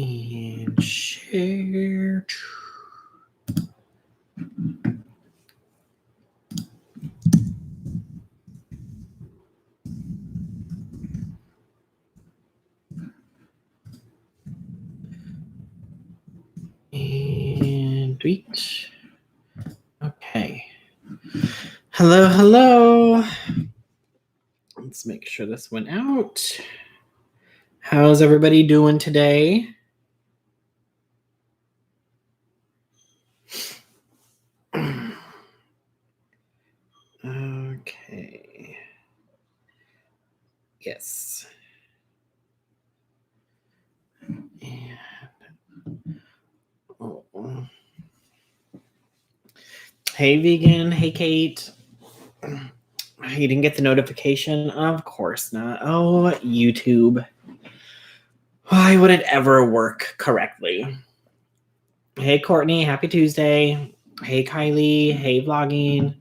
And share. And tweet. Okay. Hello, hello. Let's make sure this went out. How's everybody doing today? Okay. Yes. And, oh. Hey, vegan. Hey, Kate. You didn't get the notification? Of course not. Oh, YouTube. Why would it ever work correctly? Hey, Courtney. Happy Tuesday. Hey, Kylie. Hey, vlogging.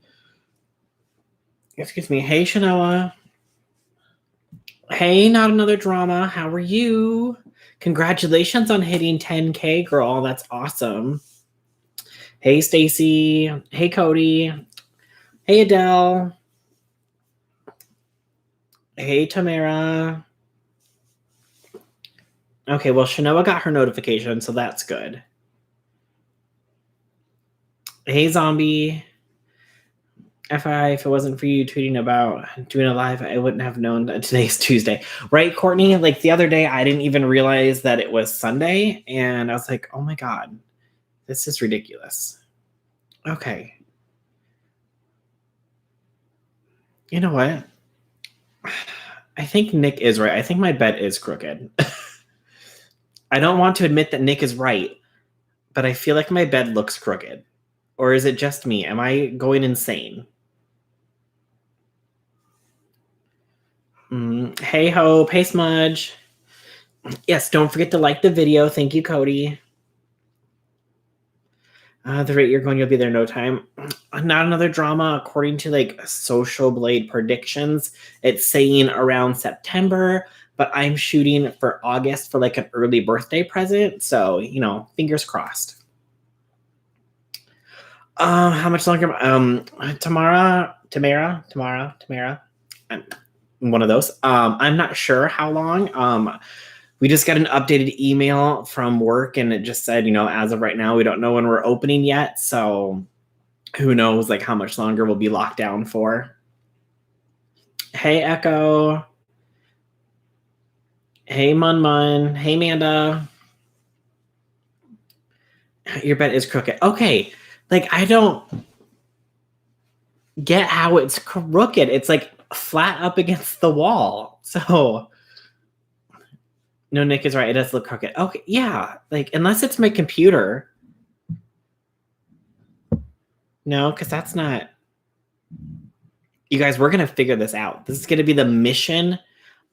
Excuse me. Hey, Shanoa. Hey, not another drama. How are you? Congratulations on hitting 10K, girl. That's awesome. Hey, Stacy. Hey, Cody. Hey, Adele. Hey, Tamara. Okay, well, Shanoa got her notification, so that's good. Hey, Zombie. FYI, if it wasn't for you tweeting about doing a live, I wouldn't have known that today's Tuesday. Right, Courtney? Like the other day, I didn't even realize that it was Sunday, and I was like, oh my God, this is ridiculous. Okay. You know what? I think Nick is right. I think my bed is crooked. I don't want to admit that Nick is right, but I feel like my bed looks crooked. Or is it just me? Am I going insane? Hey, Hope. Hey, Smudge. Yes, don't forget to like the video. Thank you, Cody. The rate you're going, you'll be there in no time. Not another drama. According to like Social Blade predictions, it's saying around September, but I'm shooting for August for like an early birthday present. So, fingers crossed. How much longer? Tamara. One of those. I'm not sure how long. We just got an updated email from work and it just said, as of right now, we don't know when we're opening yet. So who knows like how much longer we'll be locked down for. Hey, Echo. Hey, Mun. Hey, Manda. Your bed is crooked. Okay. Like, I don't get how it's crooked. It's like flat up against the wall. So no, Nick is right. It does look crooked. Okay. Yeah. Like, unless it's my computer. No, because that's not. You guys, we're going to figure this out. This is going to be the mission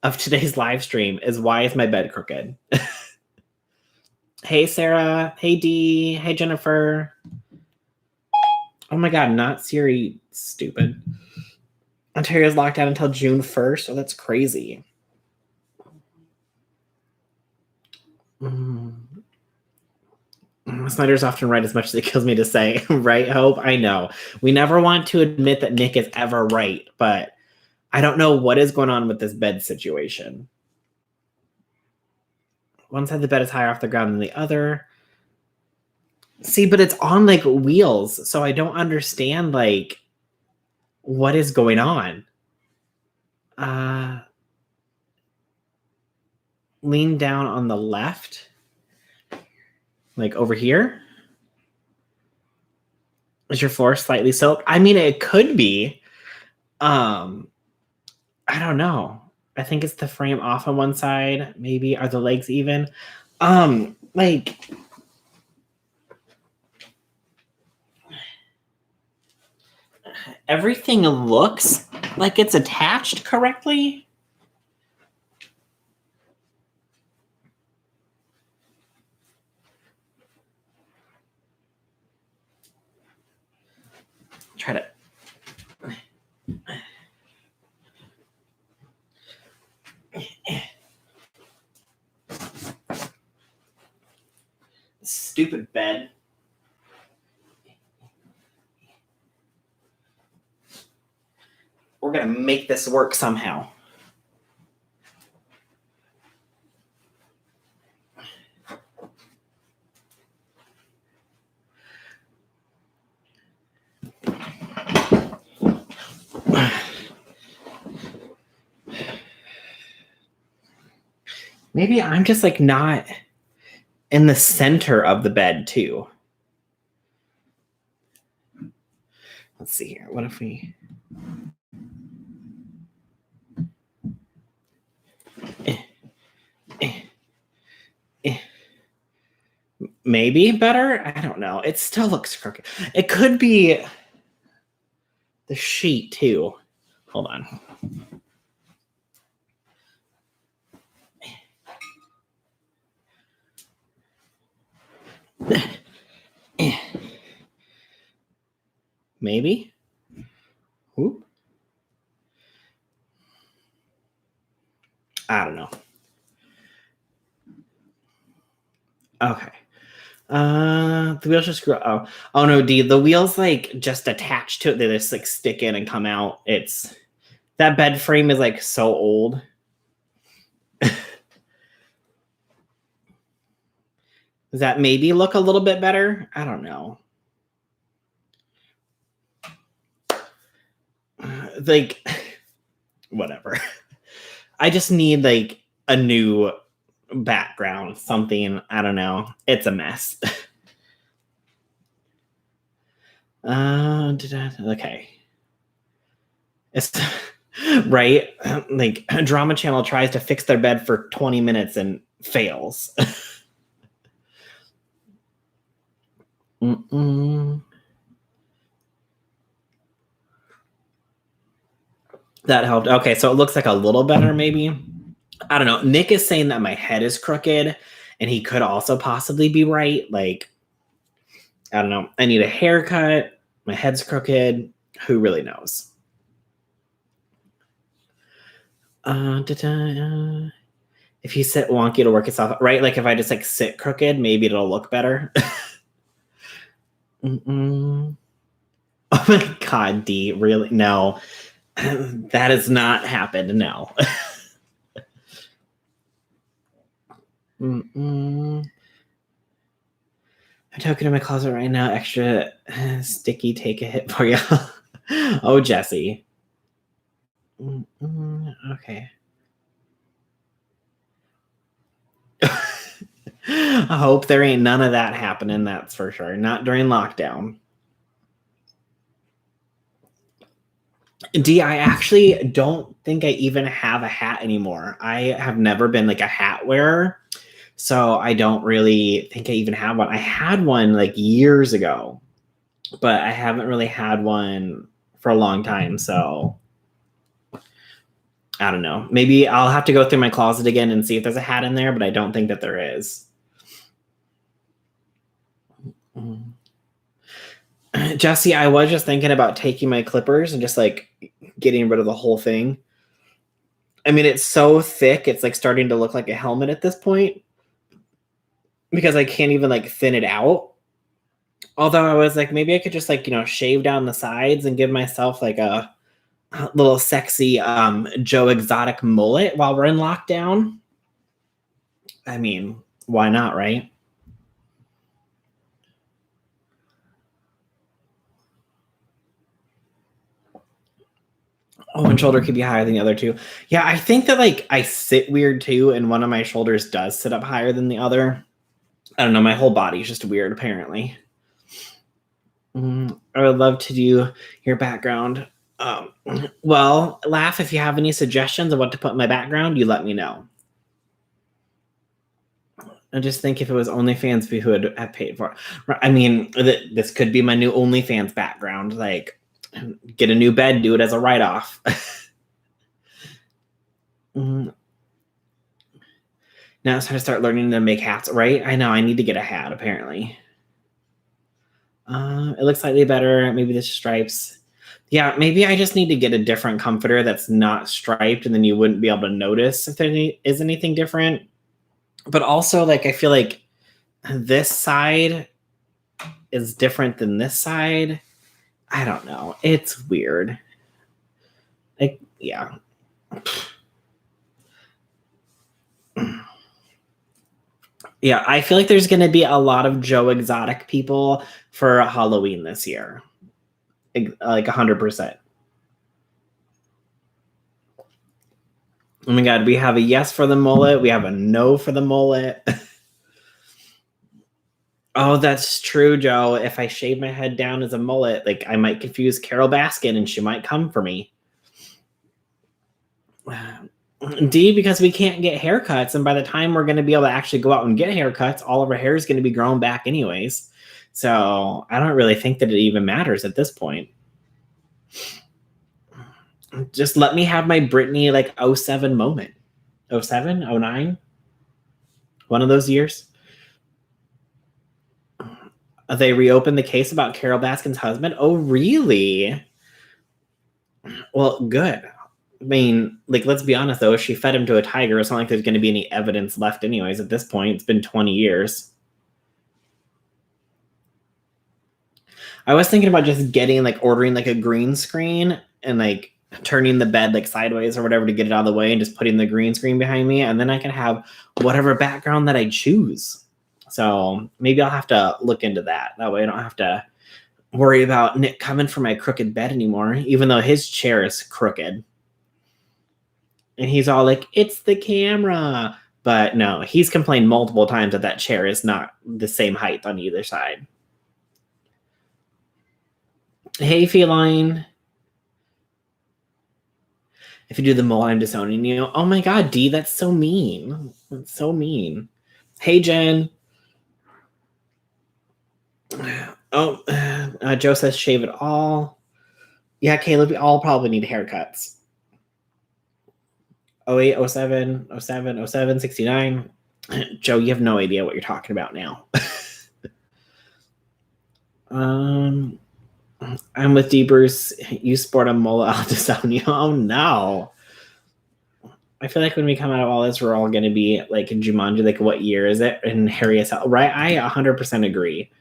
of today's live stream is why is my bed crooked? Hey, Sarah. Hey, Dee. Hey, Jennifer. Oh my God, not Siri, stupid. Ontario's locked down until June 1st. Oh, that's crazy. Snyder's often right as much as it kills me to say, right, Hope? I know. We never want to admit that Nick is ever right, but I don't know what is going on with this bed situation. One side of the bed is higher off the ground than the other. See, but it's on like wheels, so I don't understand like what is going on. Lean down on the left, like over here. Is your floor slightly soaked? I mean, it could be. I don't know. I think it's the frame off on one side. Maybe are the legs even? Like everything looks like it's attached correctly. Try to. stupid bed. We're going to make this work somehow. Maybe I'm just like not in the center of the bed too. Let's see here. What if we... Maybe better? I don't know. It still looks crooked. It could be the sheet too. Hold on. Maybe. Whoop. I don't know. Okay. The wheels just screw up. Oh no, D. The wheels like just attached to it. They just like stick in and come out. It's that bed frame is like so old. Does that maybe look a little bit better? I don't know. Like, whatever. I just need like a new background, something. I don't know. It's a mess. Okay. It's right. Like Drama Channel tries to fix their bed for 20 minutes and fails. That helped. Okay, so it looks like a little better, maybe. I don't know. Nick is saying that my head is crooked, and he could also possibly be right. Like, I don't know. I need a haircut. My head's crooked. Who really knows? If you sit wonky, it'll work itself out, right? Like if I just like sit crooked, maybe it'll look better. Oh my God, D, really? No, that has not happened. No. I took it in my closet right now. Extra sticky. Take a hit for you. Oh, Jesse. Okay. I hope there ain't none of that happening. That's for sure. Not during lockdown. D, I actually don't think I even have a hat anymore. I have never been like a hat wearer. So I don't really think I even have one. I had one like years ago, but I haven't really had one for a long time. So I don't know. Maybe I'll have to go through my closet again and see if there's a hat in there, but I don't think that there is. Jesse, I was just thinking about taking my clippers and just like getting rid of the whole thing. I mean, it's so thick. It's like starting to look like a helmet at this point because I can't even like thin it out. Although I was like, maybe I could just like, shave down the sides and give myself like a little sexy Joe Exotic mullet while we're in lockdown. I mean, why not, right? Oh, one shoulder could be higher than the other two. Yeah, I think that like I sit weird too, and one of my shoulders does sit up higher than the other. I don't know. My whole body's just weird, apparently. I would love to do your background. Well, Laugh, if you have any suggestions of what to put in my background, you let me know. I just think if it was OnlyFans, who would have paid for it. I mean, this could be my new OnlyFans background. Like, get a new bed, do it as a write-off. Now it's time to start learning to make hats, right? I know, I need to get a hat, apparently. It looks slightly better. Maybe the stripes. Yeah, maybe I just need to get a different comforter that's not striped, and then you wouldn't be able to notice if there is anything different. But also, like, I feel like this side is different than this side. I don't know. It's weird. Like, yeah. Yeah, I feel like there's going to be a lot of Joe Exotic people for Halloween this year. Like 100%. Oh my God, we have a yes for the mullet. We have a no for the mullet. Oh, that's true, Joe. If I shave my head down as a mullet, like I might confuse Carol Baskin and she might come for me. D, because we can't get haircuts. And by the time we're going to be able to actually go out and get haircuts, all of our hair is going to be grown back anyways. So I don't really think that it even matters at this point. Just let me have my Britney like 07 moment. 07, 09? One of those years. They reopened the case about Carol Baskin's husband. Oh, really? Well, good. I mean, like, let's be honest, though. If she fed him to a tiger, it's not like there's going to be any evidence left anyways at this point. It's been 20 years. I was thinking about just getting, like, ordering, like, a green screen and, like, turning the bed, like, sideways or whatever to get it out of the way and just putting the green screen behind me. And then I can have whatever background that I choose. So maybe I'll have to look into that. That way I don't have to worry about Nick coming for my crooked bed anymore, even though his chair is crooked. And he's all like, it's the camera. But no, he's complained multiple times that that chair is not the same height on either side. Hey, Feline. If you do the mole, I'm disowning you. Oh my God, D, that's so mean. That's so mean. Hey, Jen. Oh, Joe says shave it all. Yeah, Caleb, we all probably need haircuts. 08, 07, 07, 07, 69. Joe, you have no idea what you're talking about now. I'm with D. Bruce. You sport a mullet, I'll disown you. Oh, no. I feel like when we come out of all this, we're all going to be like in Jumanji, like, what year is it? And Harry S. Right? I 100% agree.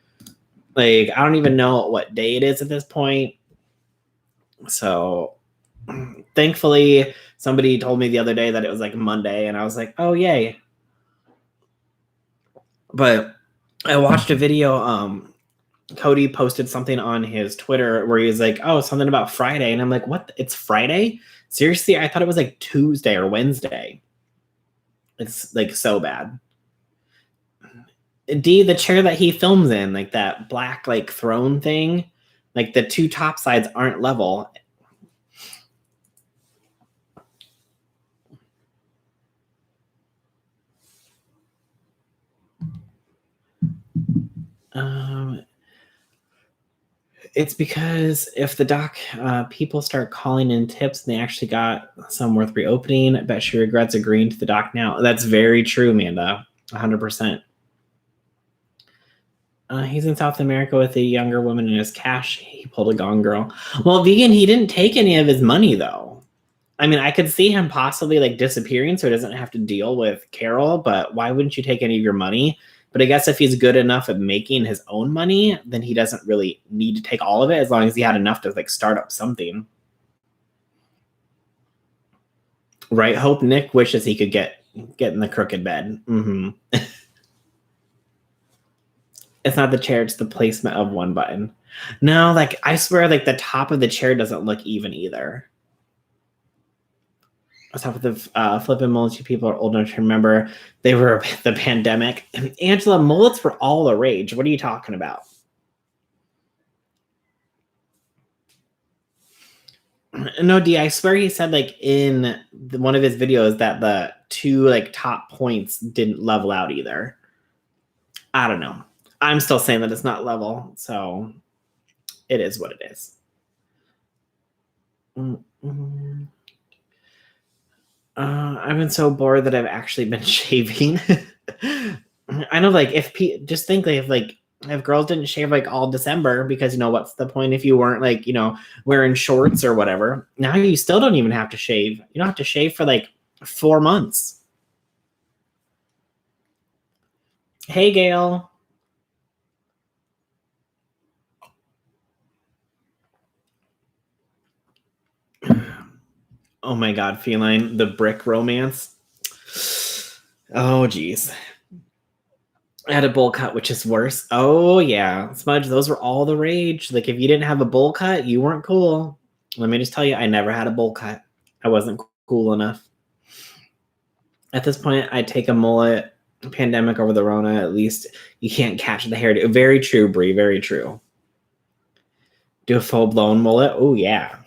Like, I don't even know what day it is at this point. So, thankfully, somebody told me the other day that it was like Monday, and I was like, oh, yay. But I watched a video. Cody posted something on his Twitter where he was like, oh, something about Friday. And I'm like, what? It's Friday? Seriously? I thought it was like Tuesday or Wednesday. It's like so bad. D, the chair that he films in, like that black like throne thing, like the two top sides aren't level. It's because if the doc people start calling in tips and they actually got some worth reopening, I bet she regrets agreeing to the doc now. That's very true, Amanda. 100%. He's in South America with a younger woman in his cash. He pulled a Gone Girl. Well, Vegan, he didn't take any of his money, though. I mean, I could see him possibly like disappearing so he doesn't have to deal with Carol, but why wouldn't you take any of your money? But I guess if he's good enough at making his own money, then he doesn't really need to take all of it as long as he had enough to like start up something. Right? Hope Nick wishes he could get in the crooked bed. Mm-hmm. It's not the chair, it's the placement of one button. No, like I swear like the top of the chair doesn't look even either. What's up with the flipping mullets? You people are old enough to remember they were the pandemic. Angela, mullets were all the rage. What are you talking about? No, D, I swear he said like in one of his videos that the two like top points didn't level out either. I don't know. I'm still saying that it's not level, so it is what it is. Mm-hmm. I've been so bored that I've actually been shaving. I know, like, just think like if girls didn't shave like all December, because what's the point if you weren't like wearing shorts or whatever? Now you still don't even have to shave. You don't have to shave for like 4 months. Hey, Gail. Oh my God, Feline, the brick romance. Oh geez. I had a bowl cut, which is worse. Oh yeah, Smudge, those were all the rage. Like if you didn't have a bowl cut, you weren't cool. Let me just tell you, I never had a bowl cut. I wasn't cool enough. At this point, I'd take a mullet. Pandemic over the Rona, at least you can't catch the hair. Very true, Brie. Very true. Do a full blown mullet. Oh yeah.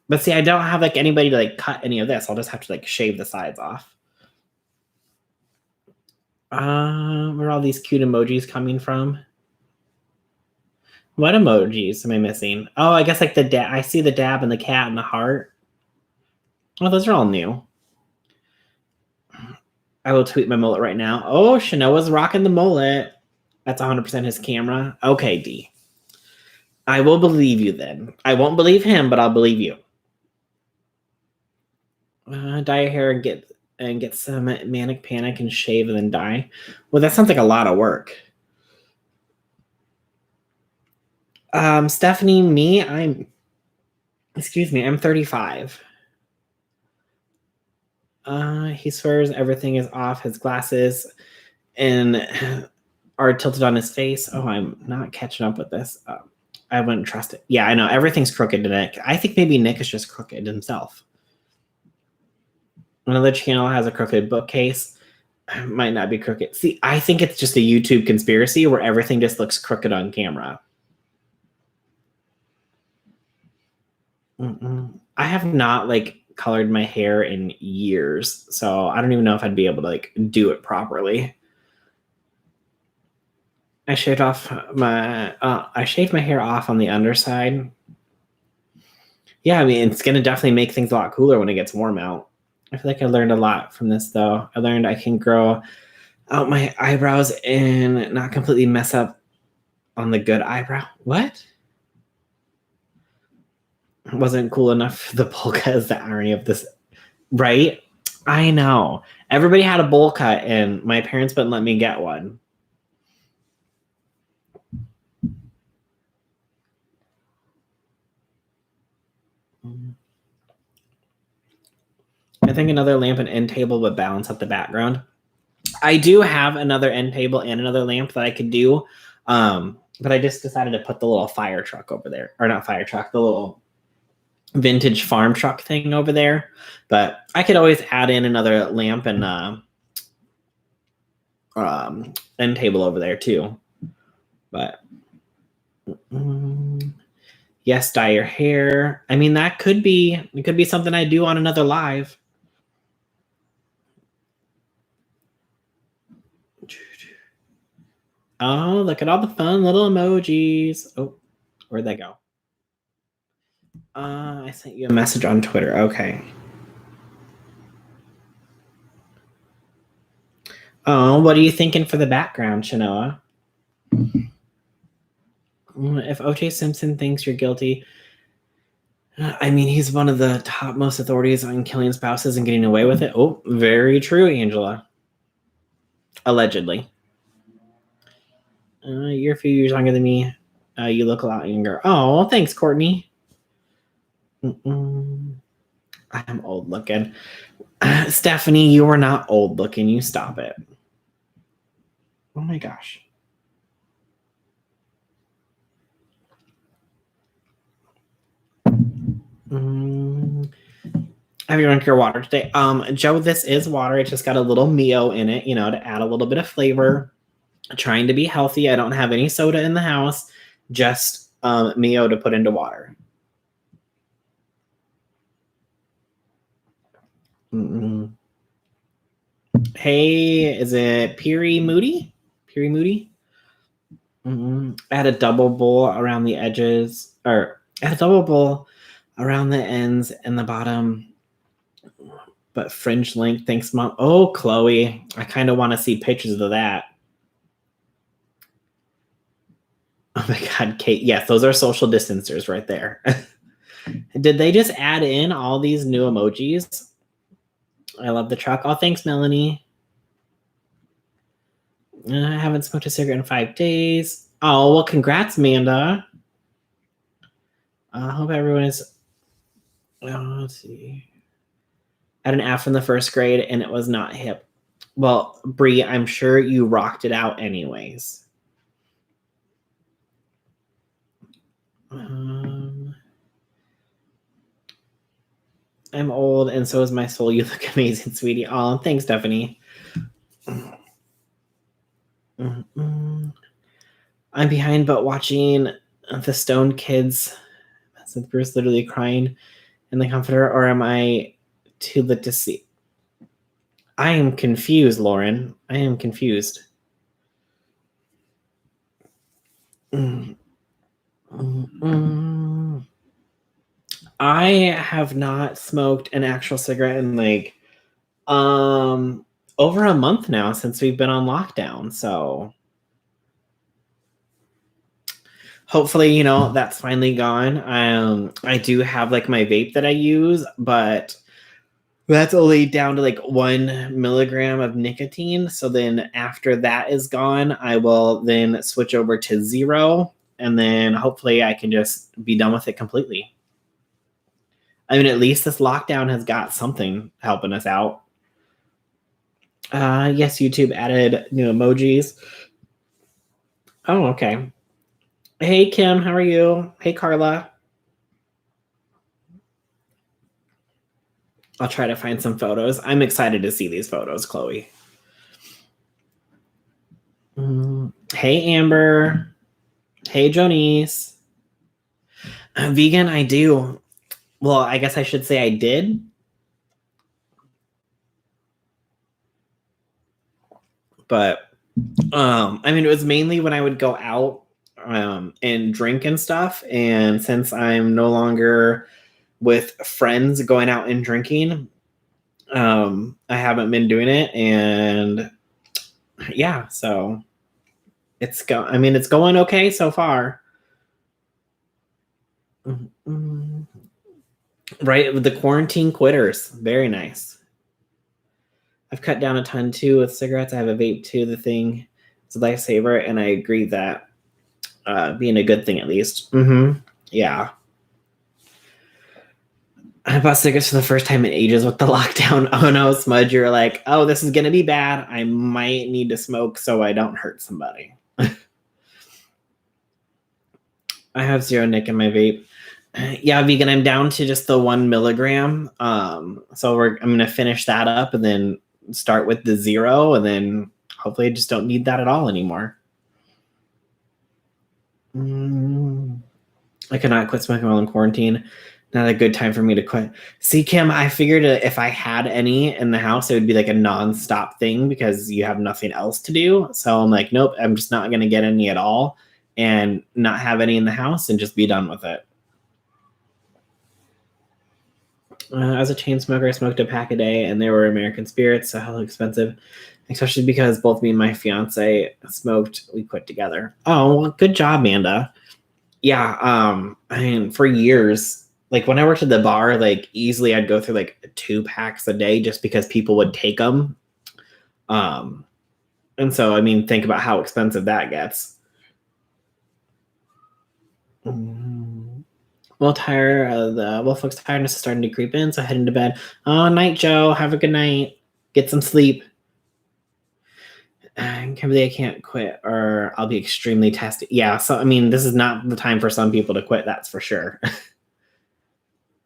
But see, I don't have like anybody to like cut any of this. I'll just have to like shave the sides off. Where are all these cute emojis coming from? What emojis am I missing? Oh, I guess like the dab. I see the dab and the cat and the heart. Oh, those are all new. I will tweet my mullet right now. Oh, Shanoa's rocking the mullet. That's 100% his camera. Okay, D. I will believe you then. I won't believe him, but I'll believe you. Dye your hair and get some manic panic and shave and then dye. Well, that sounds like a lot of work. Stephanie, I'm 35. He swears everything is off. His glasses and are tilted on his face. Oh, I'm not catching up with this. I wouldn't trust it. Yeah, I know. Everything's crooked to Nick. I think maybe Nick is just crooked himself. Another channel has a crooked bookcase. Might not be crooked. See, I think it's just a YouTube conspiracy where everything just looks crooked on camera. I have not like colored my hair in years, so I don't even know if I'd be able to like do it properly. I shaved my hair off on the underside. Yeah, I mean, it's gonna definitely make things a lot cooler when it gets warm out. I feel like I learned a lot from this though. I learned I can grow out my eyebrows and not completely mess up on the good eyebrow. What? Wasn't cool enough for the bowl cut is the irony of this, right? I know. Everybody had a bowl cut and my parents wouldn't let me get one. I think another lamp and end table would balance out the background. I do have another end table and another lamp that I could do. But I just decided to put the little fire truck over there. Or not fire truck, the little vintage farm truck thing over there. But I could always add in another lamp and end table over there too. But yes, dye your hair. I mean, it could be something I do on another live. Oh, look at all the fun little emojis. Oh, where'd they go? I sent you a message on Twitter. Okay. Oh, what are you thinking for the background, Shanoa? If O.J. Simpson thinks you're guilty, I mean, he's one of the topmost authorities on killing spouses and getting away with it. Oh, very true, Angela. Allegedly. You're a few years younger than me. You look a lot younger. Oh, thanks, Courtney. I'm old looking. Stephanie, you are not old looking. You stop it. Oh my gosh. Have you drunk your water today? Joe, this is water. It just got a little Mio in it, to add a little bit of flavor. Trying to be healthy. I don't have any soda in the house, just Mio to put into water. Hey, is it Piri Moody? Piri Moody? Add a double bowl around the edges, or add a double bowl around the ends and the bottom, but fringe length. Thanks, Mom. Oh, Chloe, I kind of want to see pictures of that. Oh my God, Kate. Yes, those are social distancers right there. Did they just add in all these new emojis? I love the truck. Oh, thanks, Melanie. I haven't smoked a cigarette in 5 days. Oh, well, congrats, Amanda. I hope everyone is Let's see. I had an F in the first grade and it was not hip. Well, Bree, I'm sure you rocked it out anyways. I'm old and so is my soul. You look amazing, sweetie. Oh, thanks, Stephanie. I'm behind, but watching the Stone Kids. Since Bruce literally crying in the comforter, or am I too lit to see? I am confused, Lauren. I am confused. I have not smoked an actual cigarette in like over a month now since we've been on lockdown. So hopefully, that's finally gone. I do have like my vape that I use, but that's only down to like 1 milligram of nicotine. So then after that is gone, I will then switch over to 0. And then hopefully I can just be done with it completely. I mean, at least this lockdown has got something helping us out. Yes, YouTube added new emojis. Oh, okay. Hey, Kim, how are you? Hey, Carla. I'll try to find some photos. I'm excited to see these photos, Chloe. Hey, Amber. Hey, Jonice. Vegan, I do. Well, I guess I should say I did. But, I mean, it was mainly when I would go out and drink and stuff. And since I'm no longer with friends going out and drinking, I haven't been doing it. And yeah, so it's going okay so far. Right, with the quarantine quitters. Very nice. I've cut down a ton too with cigarettes. I have a vape too. The thing is a lifesaver, and I agree that being a good thing at least. Yeah. I bought cigarettes for the first time in ages with the lockdown. Oh no, Smudge, you're like, oh, this is gonna be bad. I might need to smoke so I don't hurt somebody. I have 0 nic in my vape. Yeah, vegan. I'm down to just the 1 milligram. So I'm gonna finish that up and then start with the 0, and then hopefully I just don't need that at all anymore. I cannot quit smoking while in quarantine. Not a good time for me to quit. See, Kim, I figured if I had any in the house, it would be like a nonstop thing because you have nothing else to do. So I'm like, nope, I'm just not gonna get any at all and not have any in the house and just be done with it. As a chain smoker, I smoked a pack a day, and they were American Spirits, so hella expensive. Especially because both me and my fiance smoked. We quit together. Oh, well, good job, Amanda. Yeah, I mean, for years, like when I worked at the bar, like easily I'd go through like 2 packs a day just because people would take them. And so, I mean, think about how expensive that gets. Well, the folks' tiredness is starting to creep in, so head into bed. Oh, night, Joe. Have a good night. Get some sleep. Kimberly, I can't quit, or I'll be extremely tested. Yeah, so I mean, this is not the time for some people to quit. That's for sure.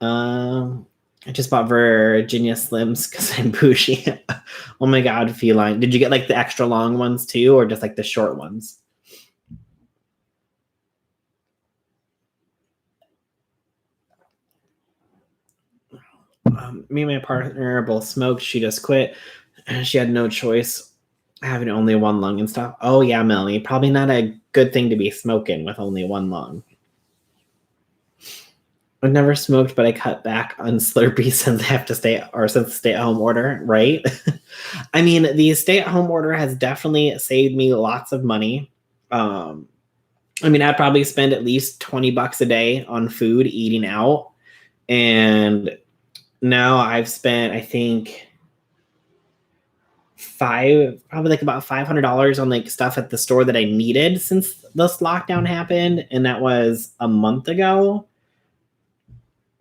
I just bought Virginia Slims because I'm bougie. Oh my god, feline! Did you get like the extra long ones too, or just like the short ones? Me and my partner both smoked. She just quit. She had no choice, having only 1 lung and stuff. Oh yeah, Melanie, probably not a good thing to be smoking with only 1 lung. I've never smoked, but I cut back on Slurpee since the stay-at-home order, right? I mean, the stay-at-home order has definitely saved me lots of money. I mean, I'd probably spend at least $20 a day on food eating out, and now I've spent, I think, probably like about $500 on like stuff at the store that I needed since this lockdown happened, and that was a month ago.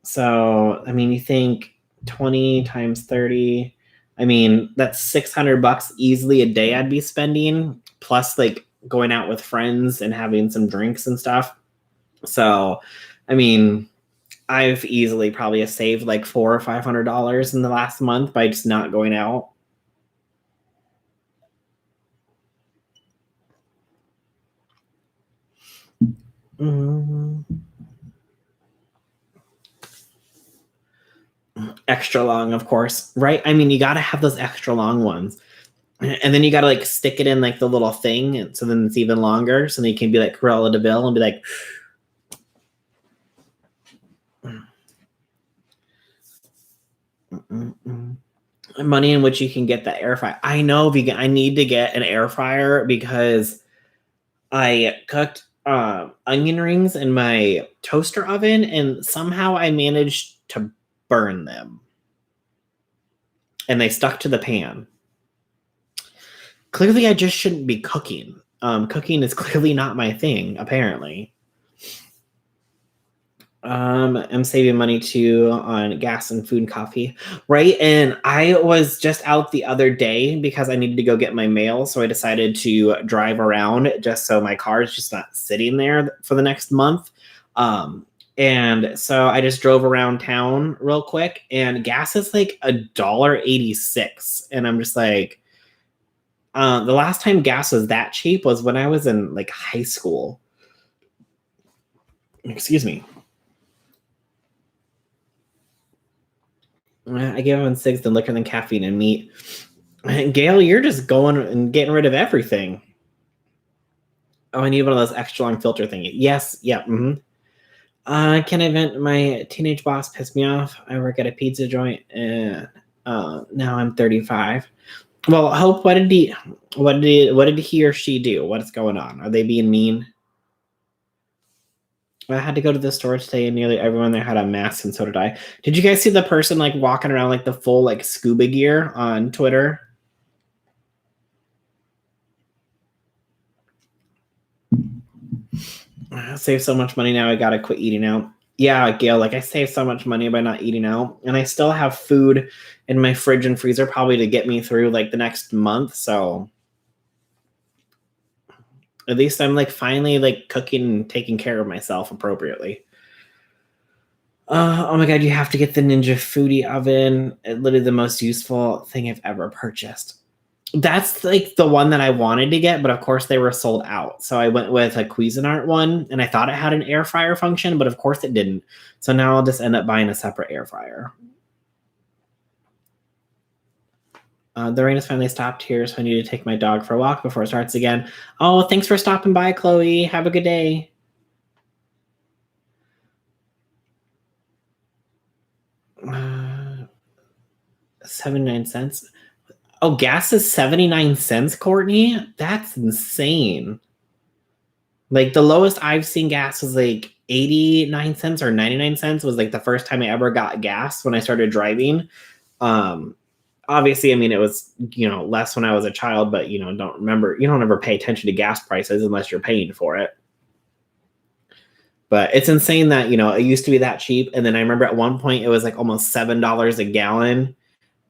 So, I mean, you think 20 times 30, I mean, that's $600 easily a day I'd be spending, plus like going out with friends and having some drinks and stuff. So, I mean, I've easily probably saved like $400 or $500 in the last month by just not going out. Mm. Extra long, of course, right? I mean, you got to have those extra long ones. And then you got to like stick it in like the little thing. And so then it's even longer. So then you can be like Cruella de Vil and be like, money in which you can get the air fryer. I know I need to get an air fryer because I cooked onion rings in my toaster oven and somehow I managed to burn them. And they stuck to the pan. Clearly, I just shouldn't be cooking. Cooking is clearly not my thing, apparently. I'm saving money too on gas and food and coffee, right? And I was just out the other day because I needed to go get my mail, so I decided to drive around just so my car is just not sitting there for the next month. And so I just drove around town real quick, and gas is like $1.86, and I'm just like, the last time gas was that cheap was when I was in like high school. Excuse me. I give them six than liquor than caffeine and meat. Gail, you're just going and getting rid of everything. Oh, I need one of those extra long filter thingy. Yes, yeah. Mm-hmm. Can I vent? My teenage boss pissed me off. I work at a pizza joint, and now I'm 35. Well, Hope, what did he or she do? What's going on? Are they being mean? I had to go to the store today, and nearly everyone there had a mask, and so did I. Did you guys see the person like walking around like the full like scuba gear on Twitter? I save so much money now. I gotta quit eating out. Yeah, Gail, like I save so much money by not eating out, and I still have food in my fridge and freezer probably to get me through like the next month. So at least I'm like finally like cooking and taking care of myself appropriately. Oh my god, you have to get the Ninja Foodie oven. Literally the most useful thing I've ever purchased. That's like the one that I wanted to get, but of course they were sold out. So I went with a Cuisinart one, and I thought it had an air fryer function, but of course it didn't. So now I'll just end up buying a separate air fryer. The rain has finally stopped here, so I need to take my dog for a walk before it starts again. Oh, thanks for stopping by, Chloe. Have a good day. 79 cents. Oh, gas is 79 cents, Courtney? That's insane. Like the lowest I've seen gas was like 89 cents or 99 cents was like the first time I ever got gas when I started driving. Um Obviously, I mean it was, less when I was a child, but you don't ever pay attention to gas prices unless you're paying for it. But it's insane that, it used to be that cheap, and then I remember at one point it was like almost $7 a gallon,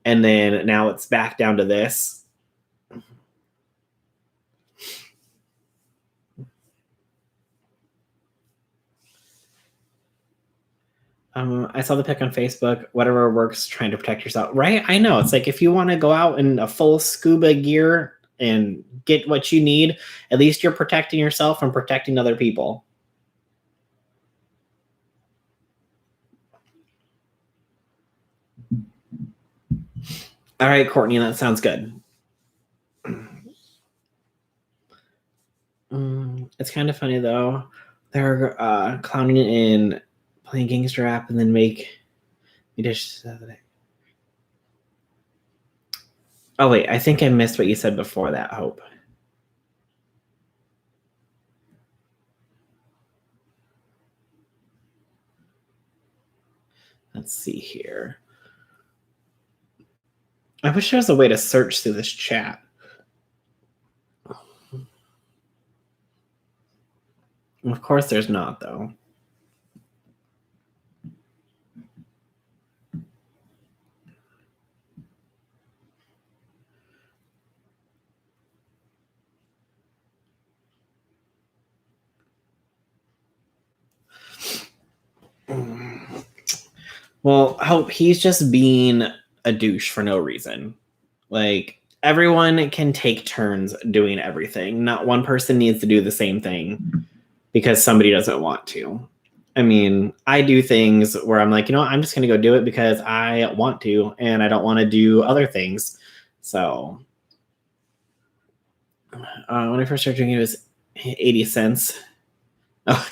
and then now it's back down to this. I saw the pic on Facebook. Whatever works, trying to protect yourself, right? I know. It's like if you want to go out in a full scuba gear and get what you need, at least you're protecting yourself and protecting other people. All right, Courtney, that sounds good. It's kind of funny though. They're clowning in playing gangster rap and then make me dishes the other day. Oh wait, I think I missed what you said before that, Hope. Let's see here. I wish there was a way to search through this chat. Of course there's not, though. Well, I hope he's just being a douche for no reason. Like, everyone can take turns doing everything. Not one person needs to do the same thing because somebody doesn't want to. I mean, I do things where I'm like, I'm just going to go do it because I want to and I don't want to do other things. So, when I first started drinking, it was 80 cents. Oh,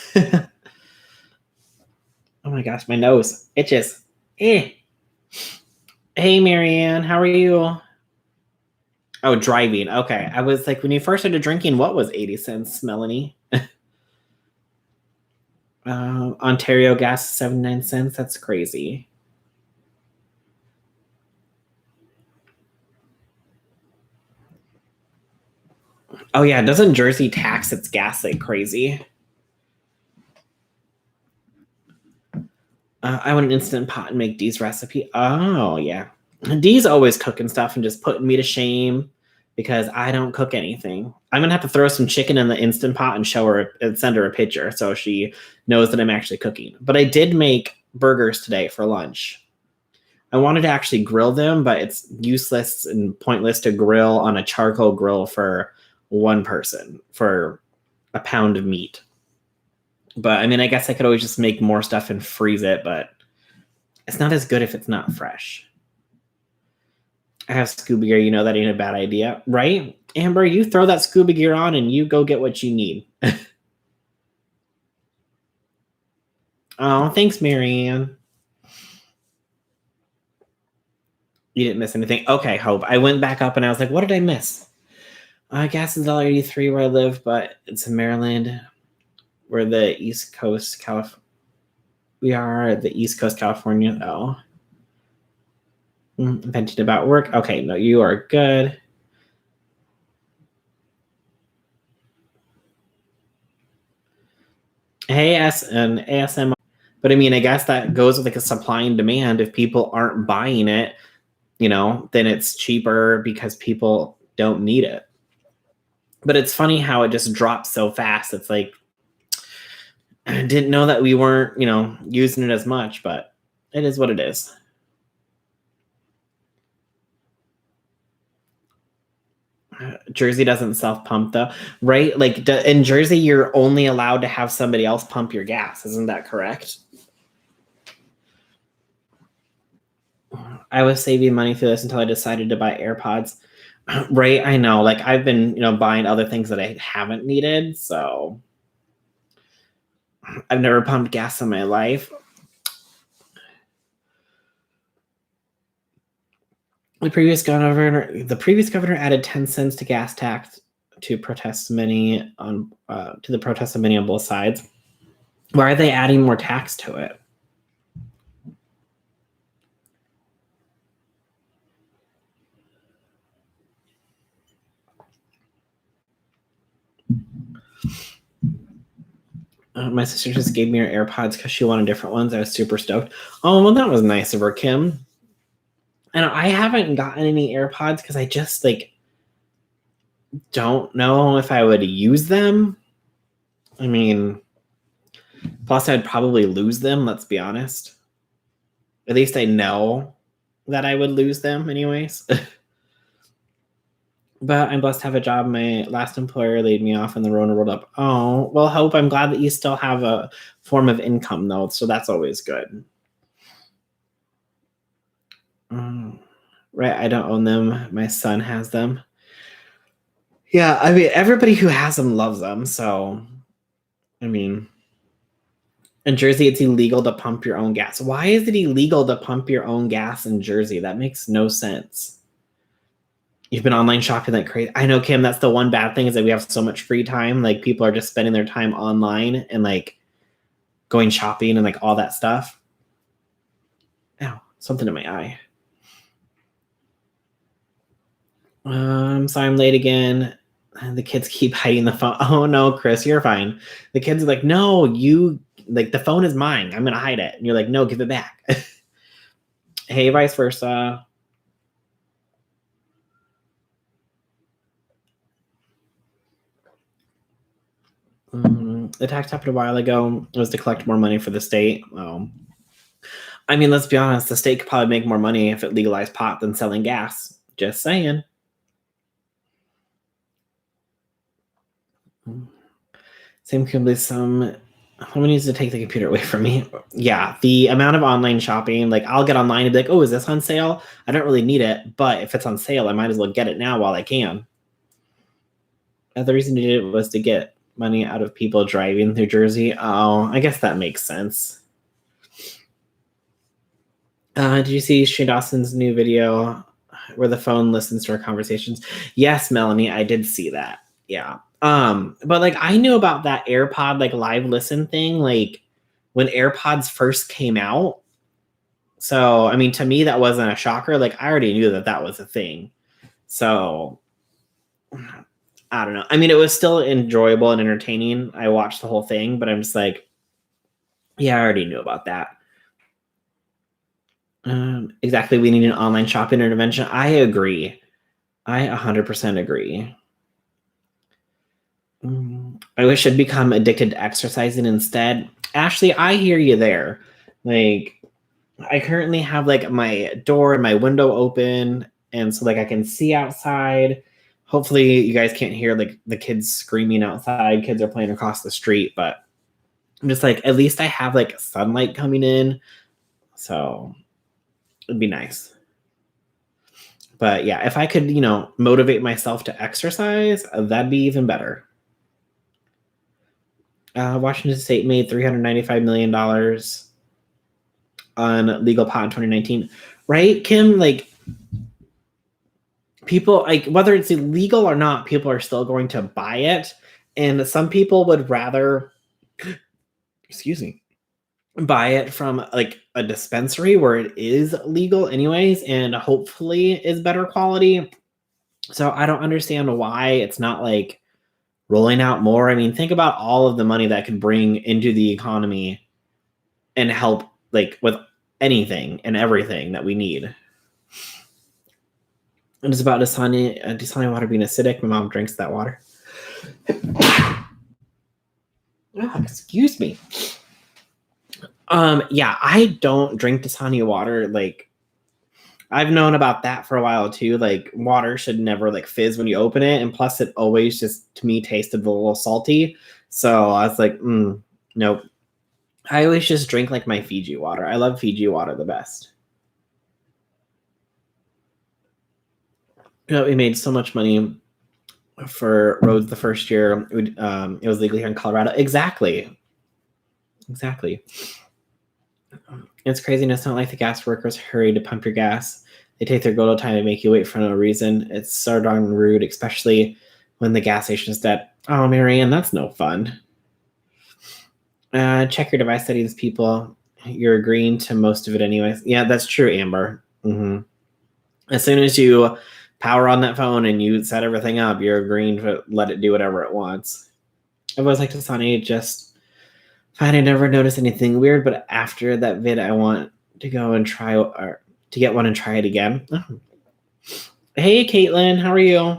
oh my gosh, my nose itches. Eh. Hey, Marianne, how are you? Oh, driving. Okay. I was like, when you first started drinking, what was 80 cents, Melanie? Ontario gas, 79 cents. That's crazy. Oh, yeah. Doesn't Jersey tax its gas like crazy? I want an instant pot and make Dee's recipe. Oh, yeah. Dee's always cooking stuff and just putting me to shame because I don't cook anything. I'm gonna have to throw some chicken in the instant pot and show her and send her a picture so she knows that I'm actually cooking. But I did make burgers today for lunch. I wanted to actually grill them, but it's useless and pointless to grill on a charcoal grill for one person for a pound of meat. But I mean, I guess I could always just make more stuff and freeze it, but it's not as good if it's not fresh. I have scuba gear. That ain't a bad idea, right? Amber, you throw that scuba gear on and you go get what you need. Oh, thanks, Marianne. You didn't miss anything. Okay, Hope. I went back up and I was like, what did I miss? Gas is $1.83 where I live, but it's in Maryland. We're the East Coast, California. We are the East Coast, California. Oh. Venting about work. Okay, no, you are good. Hey, and ASM. But I mean, I guess that goes with like a supply and demand. If people aren't buying it, then it's cheaper because people don't need it. But it's funny how it just drops so fast. It's like, I didn't know that we weren't, using it as much, but it is what it is. Jersey doesn't self-pump though, right? Like in Jersey, you're only allowed to have somebody else pump your gas. Isn't that correct? I was saving money through this until I decided to buy AirPods. Right? I know. Like I've been, buying other things that I haven't needed. So I've never pumped gas in my life. The previous governor added 10 cents to gas tax to protest many on to the protests of many on both sides. Why are they adding more tax to it? My sister just gave me her AirPods because she wanted different ones. I was super stoked. Oh, well, that was nice of her, Kim. And I haven't gotten any AirPods because I just don't know if I would use them. I mean, plus I'd probably lose them, let's be honest. At least I know that I would lose them anyways. But I'm blessed to have a job. My last employer laid me off and the Rona rolled up. Oh, well, Hope, I'm glad that you still have a form of income, though. So that's always good. Right. I don't own them. My son has them. Yeah. I mean, everybody who has them loves them. So, I mean, in Jersey, it's illegal to pump your own gas. Why is it illegal to pump your own gas in Jersey? That makes no sense. You've been online shopping like crazy. I know, Kim, that's the one bad thing is that we have so much free time. Like people are just spending their time online and like going shopping and like all that stuff. Ow, something in my eye. Sorry I'm late again. The kids keep hiding the phone. Oh no, Chris, you're fine. The kids are like, no, you like the phone is mine. I'm gonna hide it. And you're like, no, give it back. Hey, vice versa. The tax happened a while ago. It was to collect more money for the state. I mean, let's be honest, the state could probably make more money if it legalized pot than selling gas. Just saying. Same company, someone needs to take the computer away from me. Yeah, the amount of online shopping, like I'll get online and be like, oh, is this on sale? I don't really need it, but if it's on sale, I might as well get it now while I can. The reason to do it was to get money out of people driving through Jersey. Oh, I guess that makes sense. Did you see Shane Dawson's new video where the phone listens to our conversations? Yes, Melanie, I did see that. Yeah. But like I knew about that AirPod like live listen thing like when AirPods first came out. So, I mean, to me that wasn't a shocker. Like I already knew that that was a thing. So, I don't know. I mean, it was still enjoyable and entertaining. I watched the whole thing, but I'm just like, yeah, I already knew about that. Exactly. We need an online shopping intervention. I agree. I 100% agree. I wish I'd become addicted to exercising instead. Ashley, I hear you there. Like, I currently have like my door and my window open, and so like I can see outside. Hopefully, you guys can't hear like the kids screaming outside. Kids are playing across the street, but I'm just like, at least I have like sunlight coming in. So it'd be nice. But yeah, if I could, motivate myself to exercise, that'd be even better. Washington State made $395 million on legal pot in 2019. Right, Kim? Like, people, like, whether it's illegal or not, people are still going to buy it. And some people would rather, excuse me, buy it from like a dispensary where it is legal anyways and hopefully is better quality. So I don't understand why it's not like rolling out more. I mean, think about all of the money that could bring into the economy and help like with anything and everything that we need. And it's about Dasani water being acidic. My mom drinks that water. Excuse me. Yeah, I don't drink Dasani water. Like, I've known about that for a while too. Like, water should never like fizz when you open it, and plus, it always just to me tasted a little salty. So I was like, nope. I always just drink like my Fiji water. I love Fiji water the best. We made so much money for roads the first year. It was legal here in Colorado. Exactly. It's craziness. It's not like the gas workers hurry to pump your gas. They take their good old time to make you wait for no reason. It's so darn rude, especially when the gas station is dead. Oh, Marianne, that's no fun. Check your device settings, people. You're agreeing to most of it anyways. Yeah, that's true, Amber. As soon as you power on that phone and you set everything up, you're agreeing to let it do whatever it wants. I've always liked Dasani, just fine. I never noticed anything weird, but after that vid, I want to go and try or to get one and try it again. Oh. Hey, Caitlin, how are you?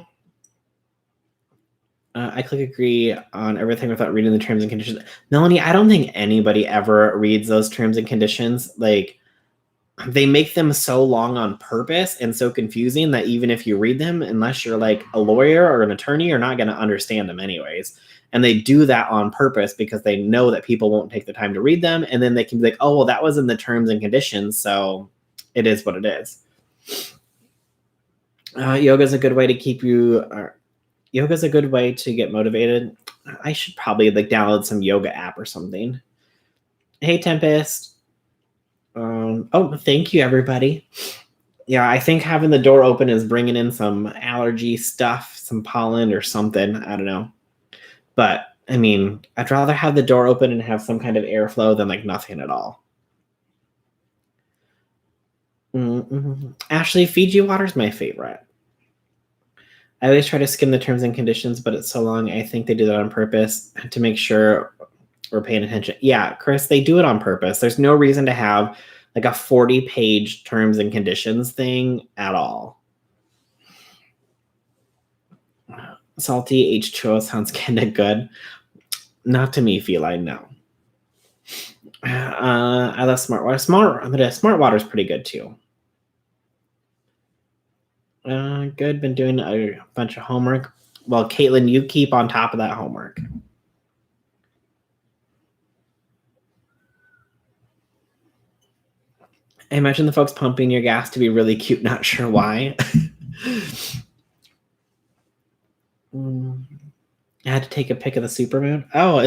I click agree on everything without reading the terms and conditions. Melanie, I don't think anybody ever reads those terms and conditions. Like, they make them so long on purpose and so confusing that even if you read them, unless you're like a lawyer or an attorney, you're not going to understand them anyways. And they do that on purpose because they know that people won't take the time to read them. And then they can be like, oh, well, that was in the terms and conditions. So it is what it is. Yoga is a good way to keep you. Yoga is a good way to get motivated. I should probably like download some yoga app or something. Hey, Tempest. Oh, thank you, everybody. Yeah, I think having the door open is bringing in some allergy stuff, some pollen or something. I don't know. But, I mean, I'd rather have the door open and have some kind of airflow than, like, nothing at all. Actually, Fiji water is my favorite. I always try to skim the terms and conditions, but it's so long. I think they do that on purpose to make sure we're paying attention. Yeah, Chris, they do it on purpose. There's no reason to have like a 40-page terms and conditions thing at all. Salty H2O sounds kind of good. Not to me, Feline, no. I love Smart Water. Smart Water is pretty good too. Good. Been doing a bunch of homework. Well, Caitlin, you keep on top of that homework. I imagine the folks pumping your gas to be really cute. Not sure why. I had to take a pic of the supermoon. Oh,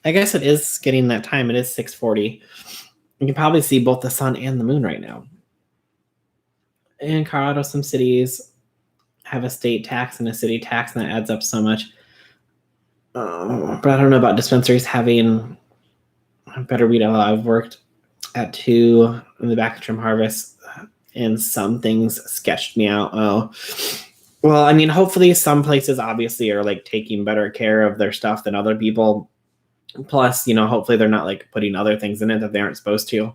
I guess it is getting that time. It is 6:40. You can probably see both the sun and the moon right now. In Colorado, some cities have a state tax and a city tax, and that adds up so much. But I don't know about dispensaries having better weed. I've worked at 2 in the back of Trim Harvest, and some things sketched me out. Oh, well, I mean, hopefully some places obviously are like taking better care of their stuff than other people. Plus, hopefully they're not like putting other things in it that they aren't supposed to.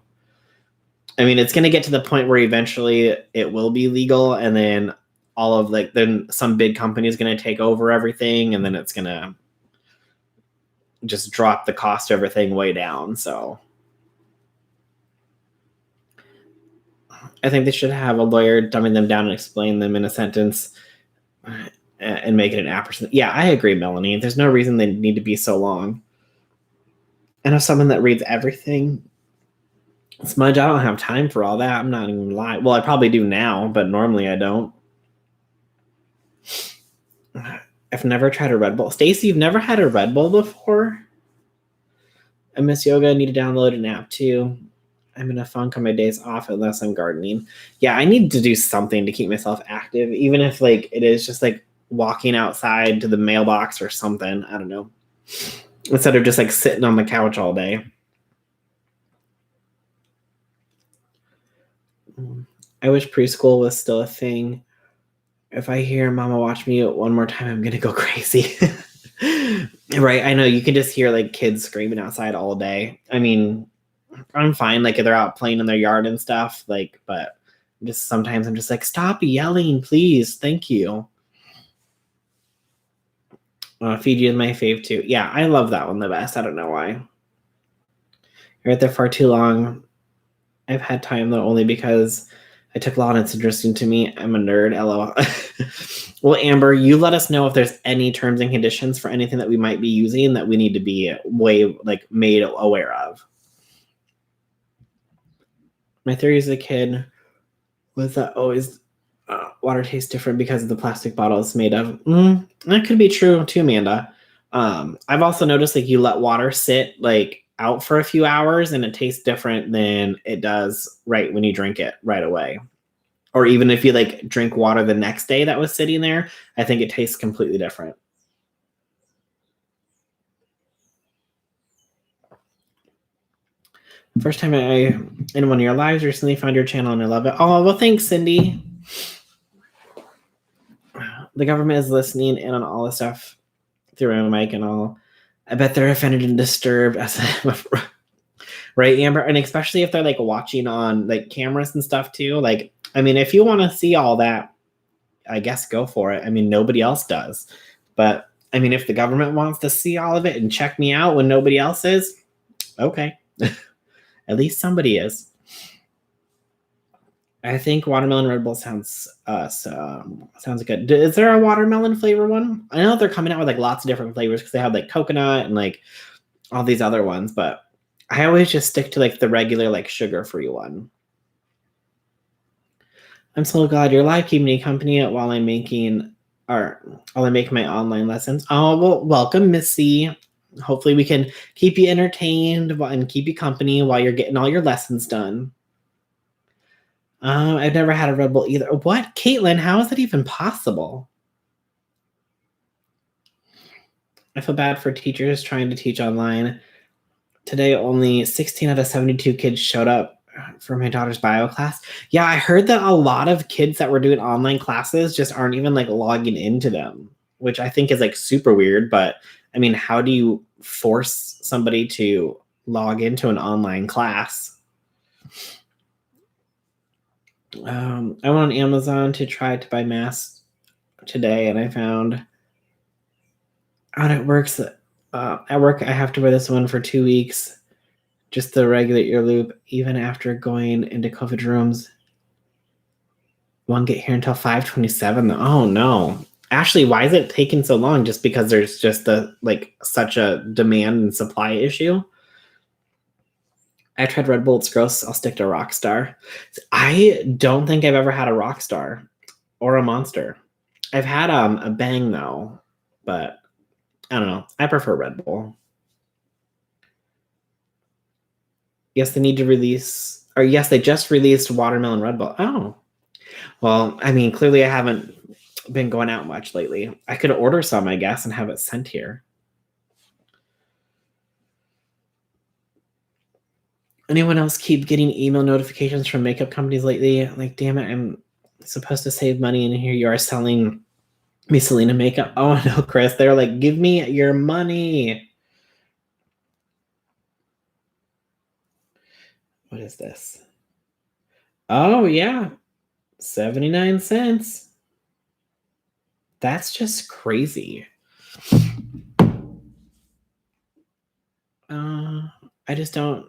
I mean, it's going to get to the point where eventually it will be legal, and then then some big company is going to take over everything, and then it's going to just drop the cost of everything way down. So I think they should have a lawyer dumbing them down and explain them in a sentence and make it an apperson. Yeah, I agree, Melanie. There's no reason they need to be so long. And as someone that reads everything, Smudge, I don't have time for all that. I'm not even lying. Well, I probably do now, but normally I don't. I've never tried a Red Bull. Stacy, you've never had a Red Bull before? I miss yoga. I need to download an app too. I'm in a funk on my days off unless I'm gardening. Yeah, I need to do something to keep myself active, even if like it is just like walking outside to the mailbox or something. I don't know. Instead of just like sitting on the couch all day. I wish preschool was still a thing. If I hear Mama watch me one more time, I'm gonna go crazy. Right? I know you can just hear like kids screaming outside all day. I mean, I'm fine. Like if they're out playing in their yard and stuff, like, but just sometimes I'm just like, stop yelling, please. Thank you. Fiji is my fave too. Yeah, I love that one the best. I don't know why. You're right there far too long. I've had time though only because I took law and it's interesting to me. I'm a nerd. LOL. Well, Amber, you let us know if there's any terms and conditions for anything that we might be using that we need to be made aware of. My theory as a kid was that always water tastes different because of the plastic bottle it's made of. That could be true too, Amanda. I've also noticed like you let water sit like out for a few hours and it tastes different than it does right when you drink it right away. Or even if you like drink water the next day that was sitting there, I think it tastes completely different. First time in one of your lives recently found your channel and I love it. Oh, well, thanks, Cindy. The government is listening in on all the stuff through my mic and all. I bet they're offended and disturbed as right, Amber? And especially if they're like watching on like cameras and stuff too. Like, I mean, if you want to see all that, I guess go for it. I mean, nobody else does. But I mean, if the government wants to see all of it and check me out when nobody else is, okay. At least somebody is. I think watermelon Red Bull sounds good. Is there a watermelon flavor one? I know they're coming out with like lots of different flavors because they have like coconut and like all these other ones, but I always just stick to like the regular like sugar-free one. I'm so glad you're live, keeping me company while I'm making my online lessons. Oh, well, welcome, Missy. Hopefully we can keep you entertained and keep you company while you're getting all your lessons done. I've never had a Red Bull either. What? Caitlin, how is that even possible? I feel bad for teachers trying to teach online. Today, only 16 out of 72 kids showed up for my daughter's bio class. Yeah, I heard that a lot of kids that were doing online classes just aren't even like logging into them, which I think is like super weird. But I mean, how do you force somebody to log into an online class? I went on Amazon to try to buy masks today, and I found out it works. At work, I have to wear this one for 2 weeks. Just the regular ear loop, even after going into COVID rooms. Won't get here until 5:27. Oh no. Ashley, why is it taking so long? Just because there's just such a demand and supply issue? I tried Red Bull, it's gross. I'll stick to Rockstar. I don't think I've ever had a Rockstar or a Monster. I've had a Bang though, but I don't know. I prefer Red Bull. Yes, they need to release, or yes, they just released Watermelon Red Bull. Oh, well, I mean, clearly I haven't been going out much lately. I could order some, I guess, and have it sent here. Anyone else keep getting email notifications from makeup companies lately? Like, damn it, I'm supposed to save money, and here you are selling me Selena makeup. Oh no, Chris, they're like, give me your money. What is this? Oh yeah, 79 cents. That's just crazy. I just don't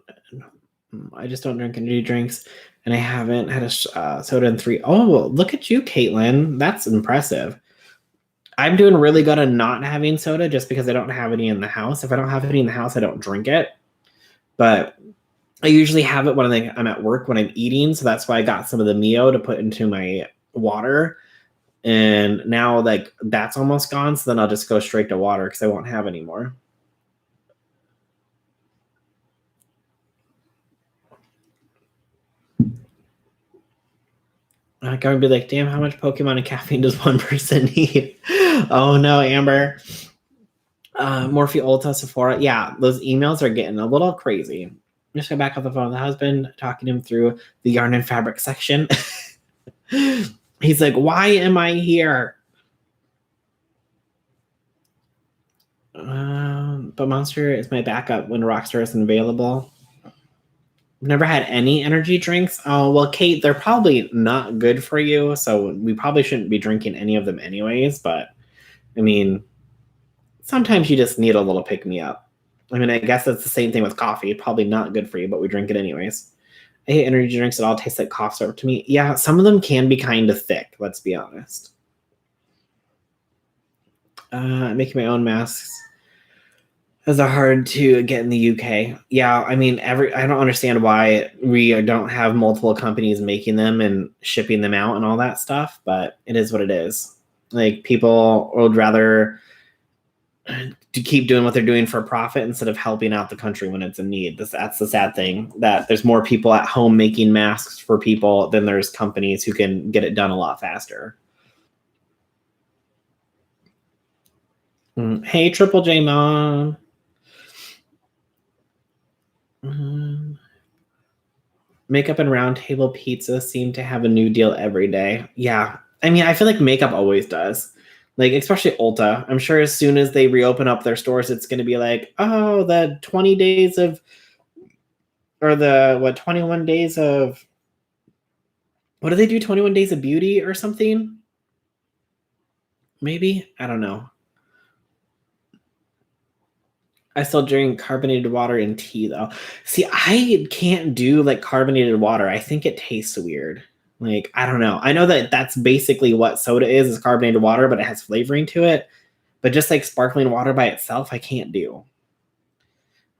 drink energy drinks, and I haven't had a soda in 3. Oh, look at you, Caitlin. That's impressive. I'm doing really good on not having soda just because I don't have any in the house. If I don't have any in the house, I don't drink it. But I usually have it when I'm at work when I'm eating, so that's why I got some of the Mio to put into my water. And now that's almost gone, so then I'll just go straight to water because I won't have any more. I'm gonna be like, damn, how much Pokemon and caffeine does one person need? Oh no, Amber. Morphe Ulta, Sephora. Yeah, those emails are getting a little crazy. Just got back off the phone with the husband, talking him through the yarn and fabric section. He's like, why am I here? But Monster is my backup when Rockstar isn't available. I've never had any energy drinks. Oh, well, Kate, they're probably not good for you, so we probably shouldn't be drinking any of them anyways, but I mean, sometimes you just need a little pick-me-up. I mean, I guess that's the same thing with coffee. Probably not good for you, but we drink it anyways. I hate energy drinks. It all tastes like cough syrup to me. Yeah, some of them can be kind of thick, let's be honest. Making my own masks. Those are hard to get in the UK. Yeah, I mean, I don't understand why we don't have multiple companies making them and shipping them out and all that stuff, but it is what it is. Like, people would rather to keep doing what they're doing for profit instead of helping out the country when it's in need. That's the sad thing, that there's more people at home making masks for people than there's companies who can get it done a lot faster. Hey, Triple J Mom. Makeup and Round Table Pizza seem to have a new deal every day. Yeah. I mean, I feel like makeup always does. Like, especially Ulta. I'm sure as soon as they reopen up their stores, it's going to be like, oh, the 20 days of, or the, 21 days of, what do they do? 21 days of beauty or something? Maybe? I don't know. I still drink carbonated water and tea though. See, I can't do like carbonated water. I think it tastes weird. Like, I don't know. I know that that's basically what soda is carbonated water, but it has flavoring to it. But just like sparkling water by itself, I can't do.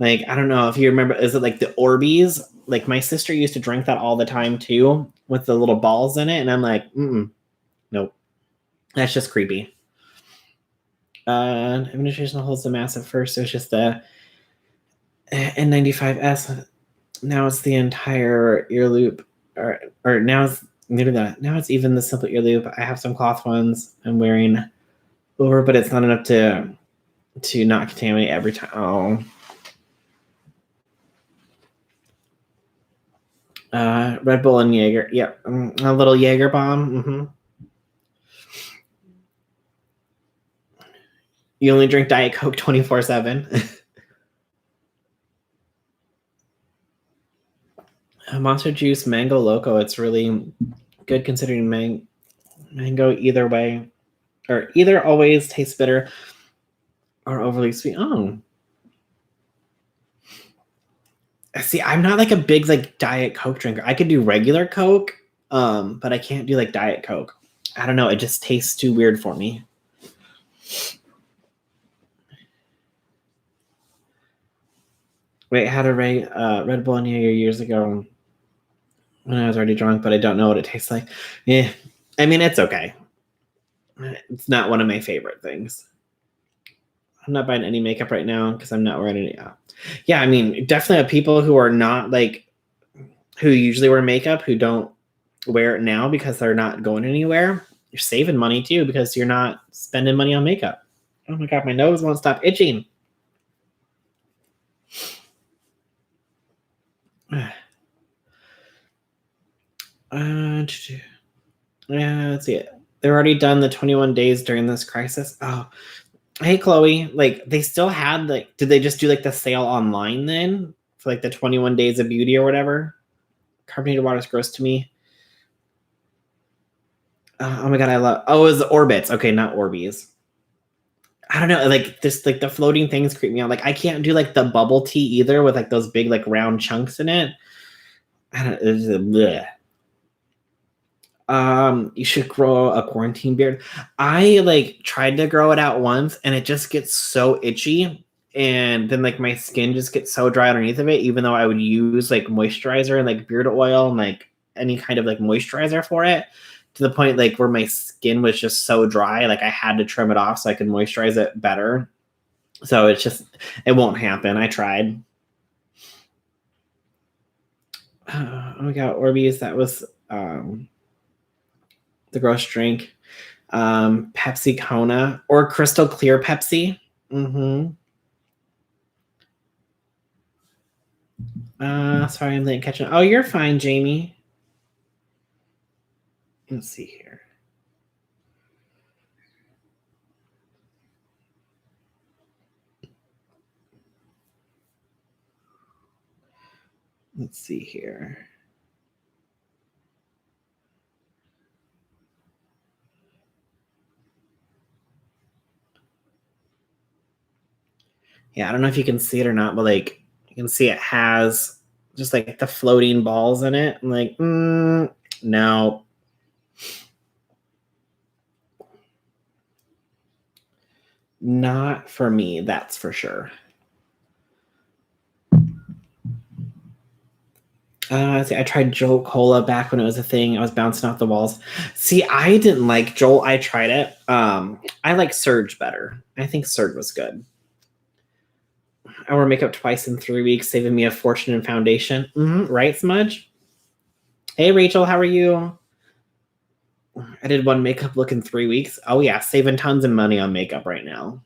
Like, I don't know if you remember, is it like the Orbeez? Like, my sister used to drink that all the time too, with the little balls in it. And I'm like, nope. That's just creepy. Administration holds the massive first. So it's just the N95S. Now it's the entire ear loop, or now it's maybe that. Now it's even the simple ear loop. I have some cloth ones I'm wearing over, but it's not enough to not contaminate every time. Oh. Red Bull and Jaeger. Yeah, a little Jaeger bomb. Mm-hmm. You only drink Diet Coke 24/7. Monster Juice Mango Loco. It's really good considering mango either way, or either always tastes bitter or overly sweet. Oh. See, I'm not like a big like Diet Coke drinker. I could do regular Coke, but I can't do like Diet Coke. I don't know. It just tastes too weird for me. Wait, had a Red Bull near you years ago when I was already drunk, but I don't know what it tastes like. Yeah, I mean it's okay. It's not one of my favorite things. I'm not buying any makeup right now because I'm not wearing any. Yeah, I mean definitely have people who are not like who usually wear makeup who don't wear it now because they're not going anywhere. You're saving money too because you're not spending money on makeup. Oh my god, my nose won't stop itching. Yeah, let's see it. They're already done the 21 days during this crisis. Oh, hey Chloe, like they still had like, did they just do like the sale online then for like the 21 days of beauty or whatever? Carbonated water is gross to me. Oh my god, I love. Oh, it was Orbits. Okay, not Orbeez. I don't know, like this, like the floating things creep me out. Like I can't do like the bubble tea either with like those big like round chunks in it. I don't. It's bleh. You should grow a quarantine beard. I like tried to grow it out once, and it just gets so itchy, and then like my skin just gets so dry underneath of it. Even though I would use like moisturizer and like beard oil and like any kind of like moisturizer for it, to the point like where my skin was just so dry, like I had to trim it off so I could moisturize it better. So it's just it won't happen. I tried. Oh my god, Orbeez, that was the gross drink. Pepsi Kona or Crystal Clear Pepsi. Mm-hmm. Sorry, I'm late catching. Oh, you're fine, Jamie. Let's see here. Let's see here. Yeah, I don't know if you can see it or not, but like you can see it has just like the floating balls in it. I'm like, no. Not for me, that's for sure. See, I tried Jolt Cola back when it was a thing. I was bouncing off the walls. See, I didn't like Jolt. I tried it. I like Surge better. I think Surge was good. I wear makeup twice in 3 weeks, saving me a fortune in foundation. Right, Smudge? Hey, Rachel, how are you? I did one makeup look in 3 weeks. Oh, yeah, saving tons of money on makeup right now.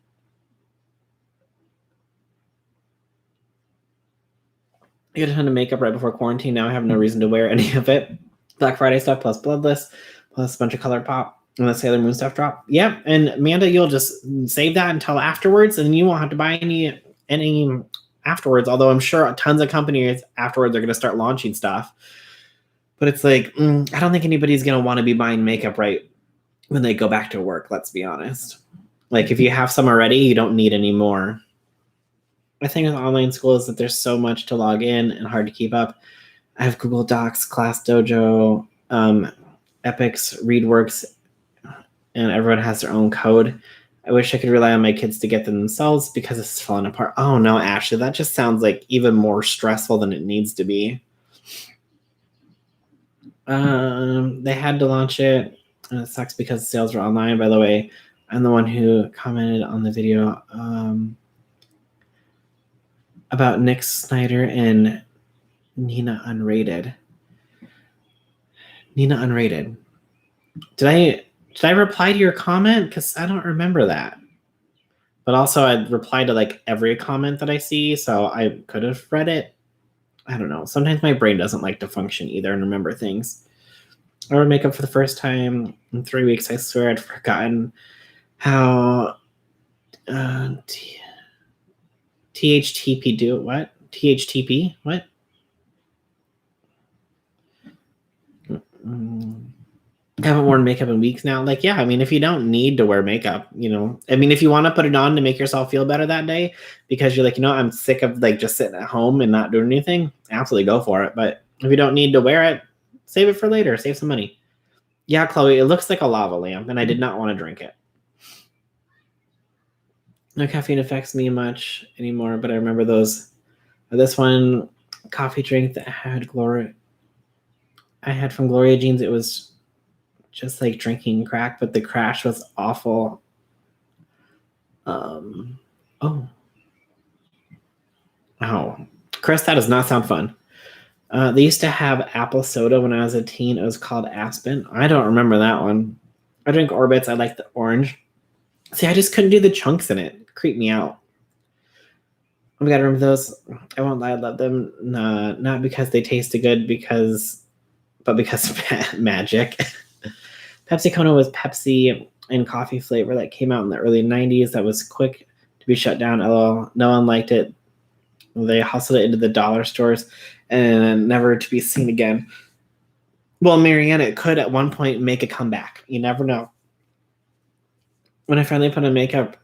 I got a ton of makeup right before quarantine. Now I have no reason to wear any of it. Black Friday stuff plus Bloodless plus a bunch of Color Pop and the Sailor Moon stuff drop. Yeah, and Amanda, you'll just save that until afterwards, and you won't have to buy any afterwards. Although I'm sure tons of companies afterwards are going to start launching stuff. But it's like I don't think anybody's going to want to be buying makeup right when they go back to work. Let's be honest. Like if you have some already, you don't need any more. I think with online school is that there's so much to log in and hard to keep up. I have Google Docs, Class Dojo, Epix, ReadWorks, and everyone has their own code. I wish I could rely on my kids to get them themselves because it's falling apart. Oh no, Ashley, that just sounds like even more stressful than it needs to be. They had to launch it, and it sucks because sales were online. By the way, I'm the one who commented on the video about Nick Snyder and Nina Unrated. Nina Unrated. Did I reply to your comment? Because I don't remember that. But also I replied to like every comment that I see, so I could have read it. I don't know. Sometimes my brain doesn't like to function either and remember things. I wore makeup for the first time in 3 weeks. I swear I'd forgotten how THTP do it. What? THTP? What? I haven't worn makeup in weeks now. Like, yeah, I mean, if you don't need to wear makeup, you know, I mean, if you want to put it on to make yourself feel better that day because you're like, you know, I'm sick of like just sitting at home and not doing anything, absolutely go for it. But if you don't need to wear it, save it for later, save some money. Yeah, Chloe, it looks like a lava lamp, and I did not want to drink it. No caffeine affects me much anymore, but I remember those. This one coffee drink that I had from Gloria Jeans, it was just like drinking crack, but the crash was awful. Oh, Chris, that does not sound fun. They used to have apple soda when I was a teen. It was called Aspen. I don't remember that one. I drink Orbits. I like the orange. See, I just couldn't do the chunks in it. It creeped me out. Oh my God, remember those? I won't lie, I love them. Not because they tasted good, but because of magic. Pepsi Kona was Pepsi and coffee flavor that came out in the early 90s. That was quick to be shut down. LOL. No one liked it. They hustled it into the dollar stores and never to be seen again. Well, Marianne, it could at one point make a comeback. You never know. When I finally put on makeup,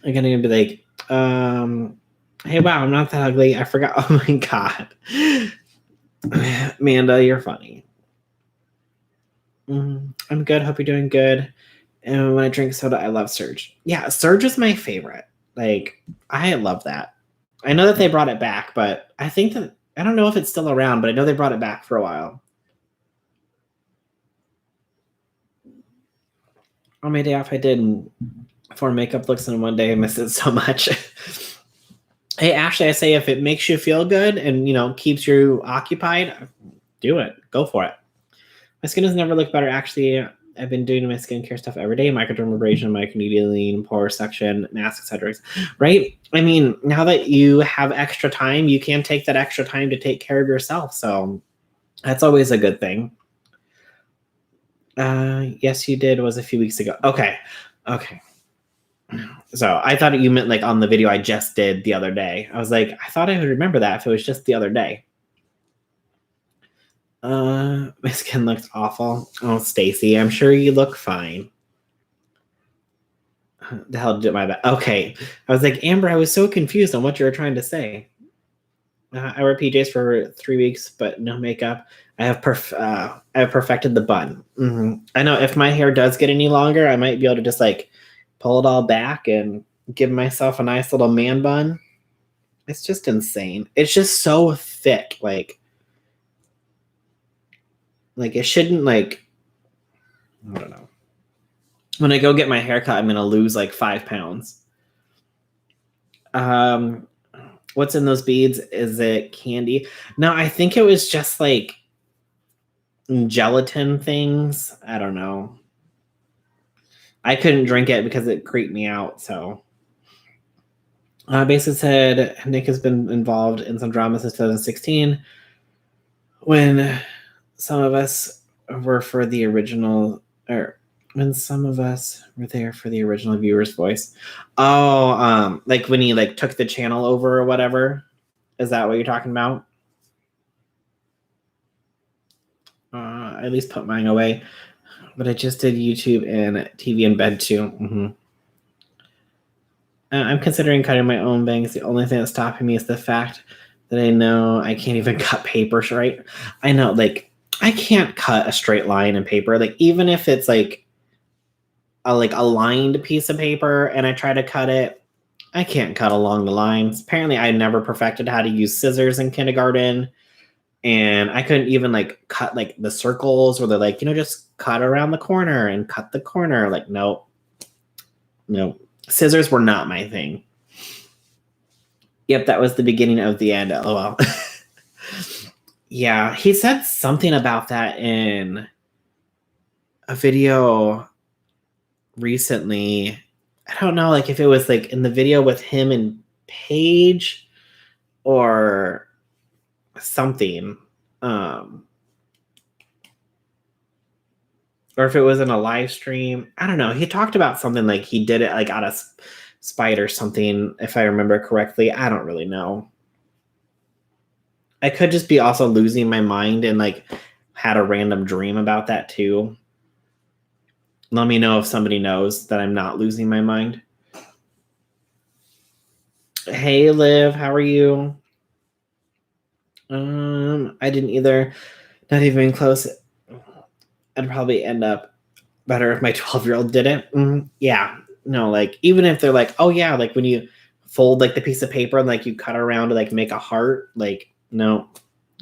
I'm going to be like, hey, wow, I'm not that ugly. I forgot. Oh my God. Amanda, you're funny. I'm good. Hope you're doing good. And when I drink soda, I love Surge. Yeah, Surge is my favorite. Like, I love that. I know that they brought it back, but I think that, I don't know if it's still around, but I know they brought it back for a while. On my day off, I did 4 makeup looks in one day. I miss it so much. Hey, Ashley, I say if it makes you feel good and, you know, keeps you occupied, do it. Go for it. My skin has never looked better. Actually, I've been doing my skincare stuff every day. Microdermabrasion, microneedling, pore section, mask, etc. Right? I mean, now that you have extra time, you can take that extra time to take care of yourself. So that's always a good thing. Yes, you did. It was a few weeks ago. Okay. So I thought you meant like on the video I just did the other day. I was like, I thought I would remember that if it was just the other day. My skin looks awful. Oh, Stacy, I'm sure you look fine. The hell did my bad? Okay. I was like, Amber, I was so confused on what you were trying to say. I wear PJs for 3 weeks, but no makeup. I have perfected the bun. I know if my hair does get any longer, I might be able to just like pull it all back and give myself a nice little man bun. It's just insane. It's just so thick. Like it shouldn't like, I don't know. When I go get my hair cut, I'm going to lose like 5 pounds. What's in those beads? Is it candy? No, I think it was just like gelatin things. I don't know. I couldn't drink it because it creeped me out. So basically said Nick has been involved in some drama since 2016 when some of us were for the original, or when some of us were there for the original viewer's voice. Oh, like when he like took the channel over or whatever. Is that what you're talking about? At least put mine away. But I just did YouTube and TV in bed too. I'm considering cutting my own bangs. The only thing that's stopping me is the fact that I know I can't even cut paper right. I know, like, I can't cut a straight line in paper. Like, even if it's like a lined piece of paper and I try to cut it, I can't cut along the lines. Apparently, I never perfected how to use scissors in kindergarten. And I couldn't even like cut like the circles where they're like, you know, just cut around the corner and cut the corner. Like, no. Scissors were not my thing. Yep, that was the beginning of the end. LOL. Yeah, he said something about that in a video recently. I don't know, like if it was like in the video with him and Paige or something. Or if it was in a live stream. I don't know. He talked about something like he did it like out of spite or something, if I remember correctly. I don't really know. I could just be also losing my mind and like had a random dream about that too. Let me know if somebody knows that I'm not losing my mind. Hey, Liv, how are you? I didn't either. Not even close. I'd probably end up better if my 12-year-old did it. Yeah. No, like, even if they're like, oh yeah, like when you fold like the piece of paper and like you cut around to like make a heart, like, no,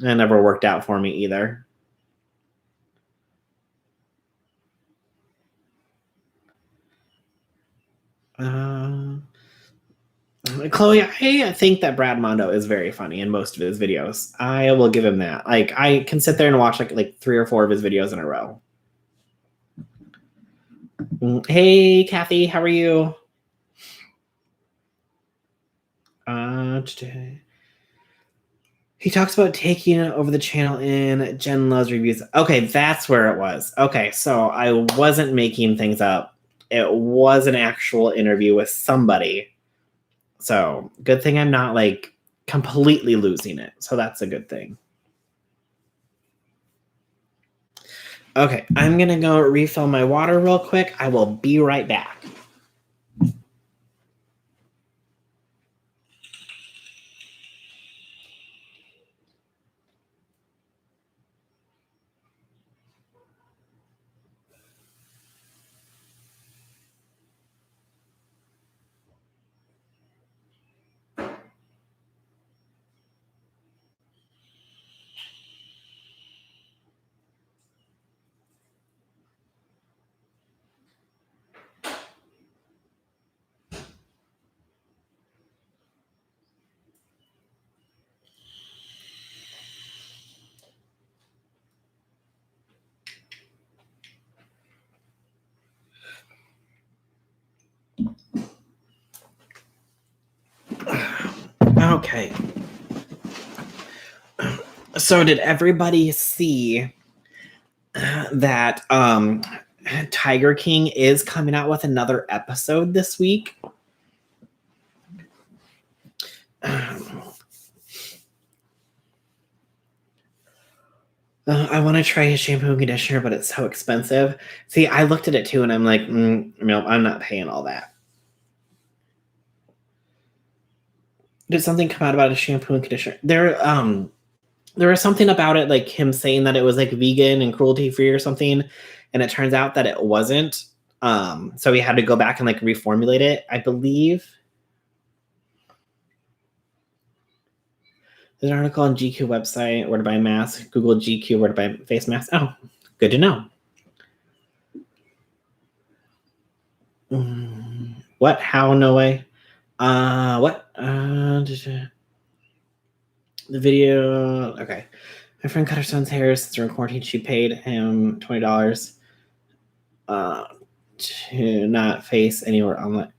that never worked out for me either. Chloe, I think that Brad Mondo is very funny in most of his videos. I will give him that. Like, I can sit there and watch like 3 or 4 of his videos in a row. Hey, Kathy, how are you? He talks about taking over the channel in Jen Loves Reviews. Okay, that's where it was. Okay, so I wasn't making things up. It was an actual interview with somebody. So good thing I'm not like completely losing it. So that's a good thing. Okay, I'm gonna go refill my water real quick. I will be right back. Okay. So did everybody see that Tiger King is coming out with another episode this week? I want to try his shampoo and conditioner, but it's so expensive. See, I looked at it too, and I'm like, no, I'm not paying all that. Did something come out about a shampoo and conditioner? There was something about it, like him saying that it was like vegan and cruelty free or something, and it turns out that it wasn't. So he had to go back and like reformulate it, I believe. There's an article on GQ website where to buy masks. Google GQ where to buy face masks. Oh, good to know. What? How? No way. What? The video. Okay. My friend cut her son's hair since during quarantine. She paid him $20 to not face anywhere online.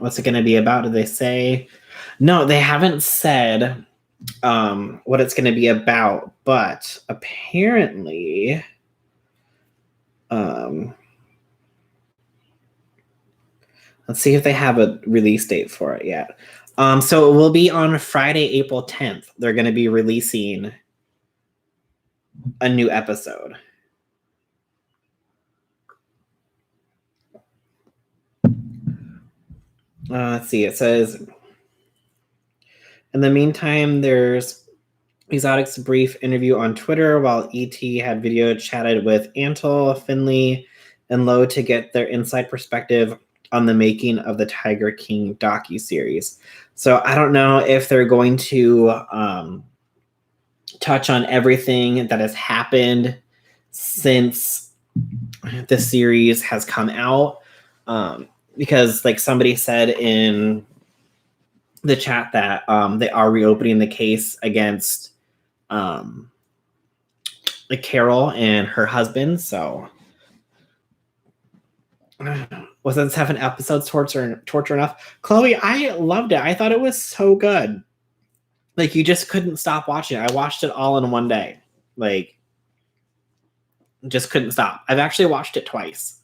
What's it going to be about? Did they say? No, they haven't said what it's going to be about, but apparently, let's see if they have a release date for it yet. So it will be on Friday, April 10th. They're going to be releasing a new episode. Let's see. It says, in the meantime, there's Exotic's brief interview on Twitter while ET had video chatted with Antle, Finley, and Lowe to get their inside perspective on the making of the Tiger King docuseries. So I don't know if they're going to touch on everything that has happened since the series has come out. Because like somebody said in the chat that they are reopening the case against Carol and her husband. So wasn't 7 episodes torture enough? Chloe, I loved it. I thought it was so good. Like you just couldn't stop watching it. I watched it all in one day. Like just couldn't stop. I've actually watched it twice.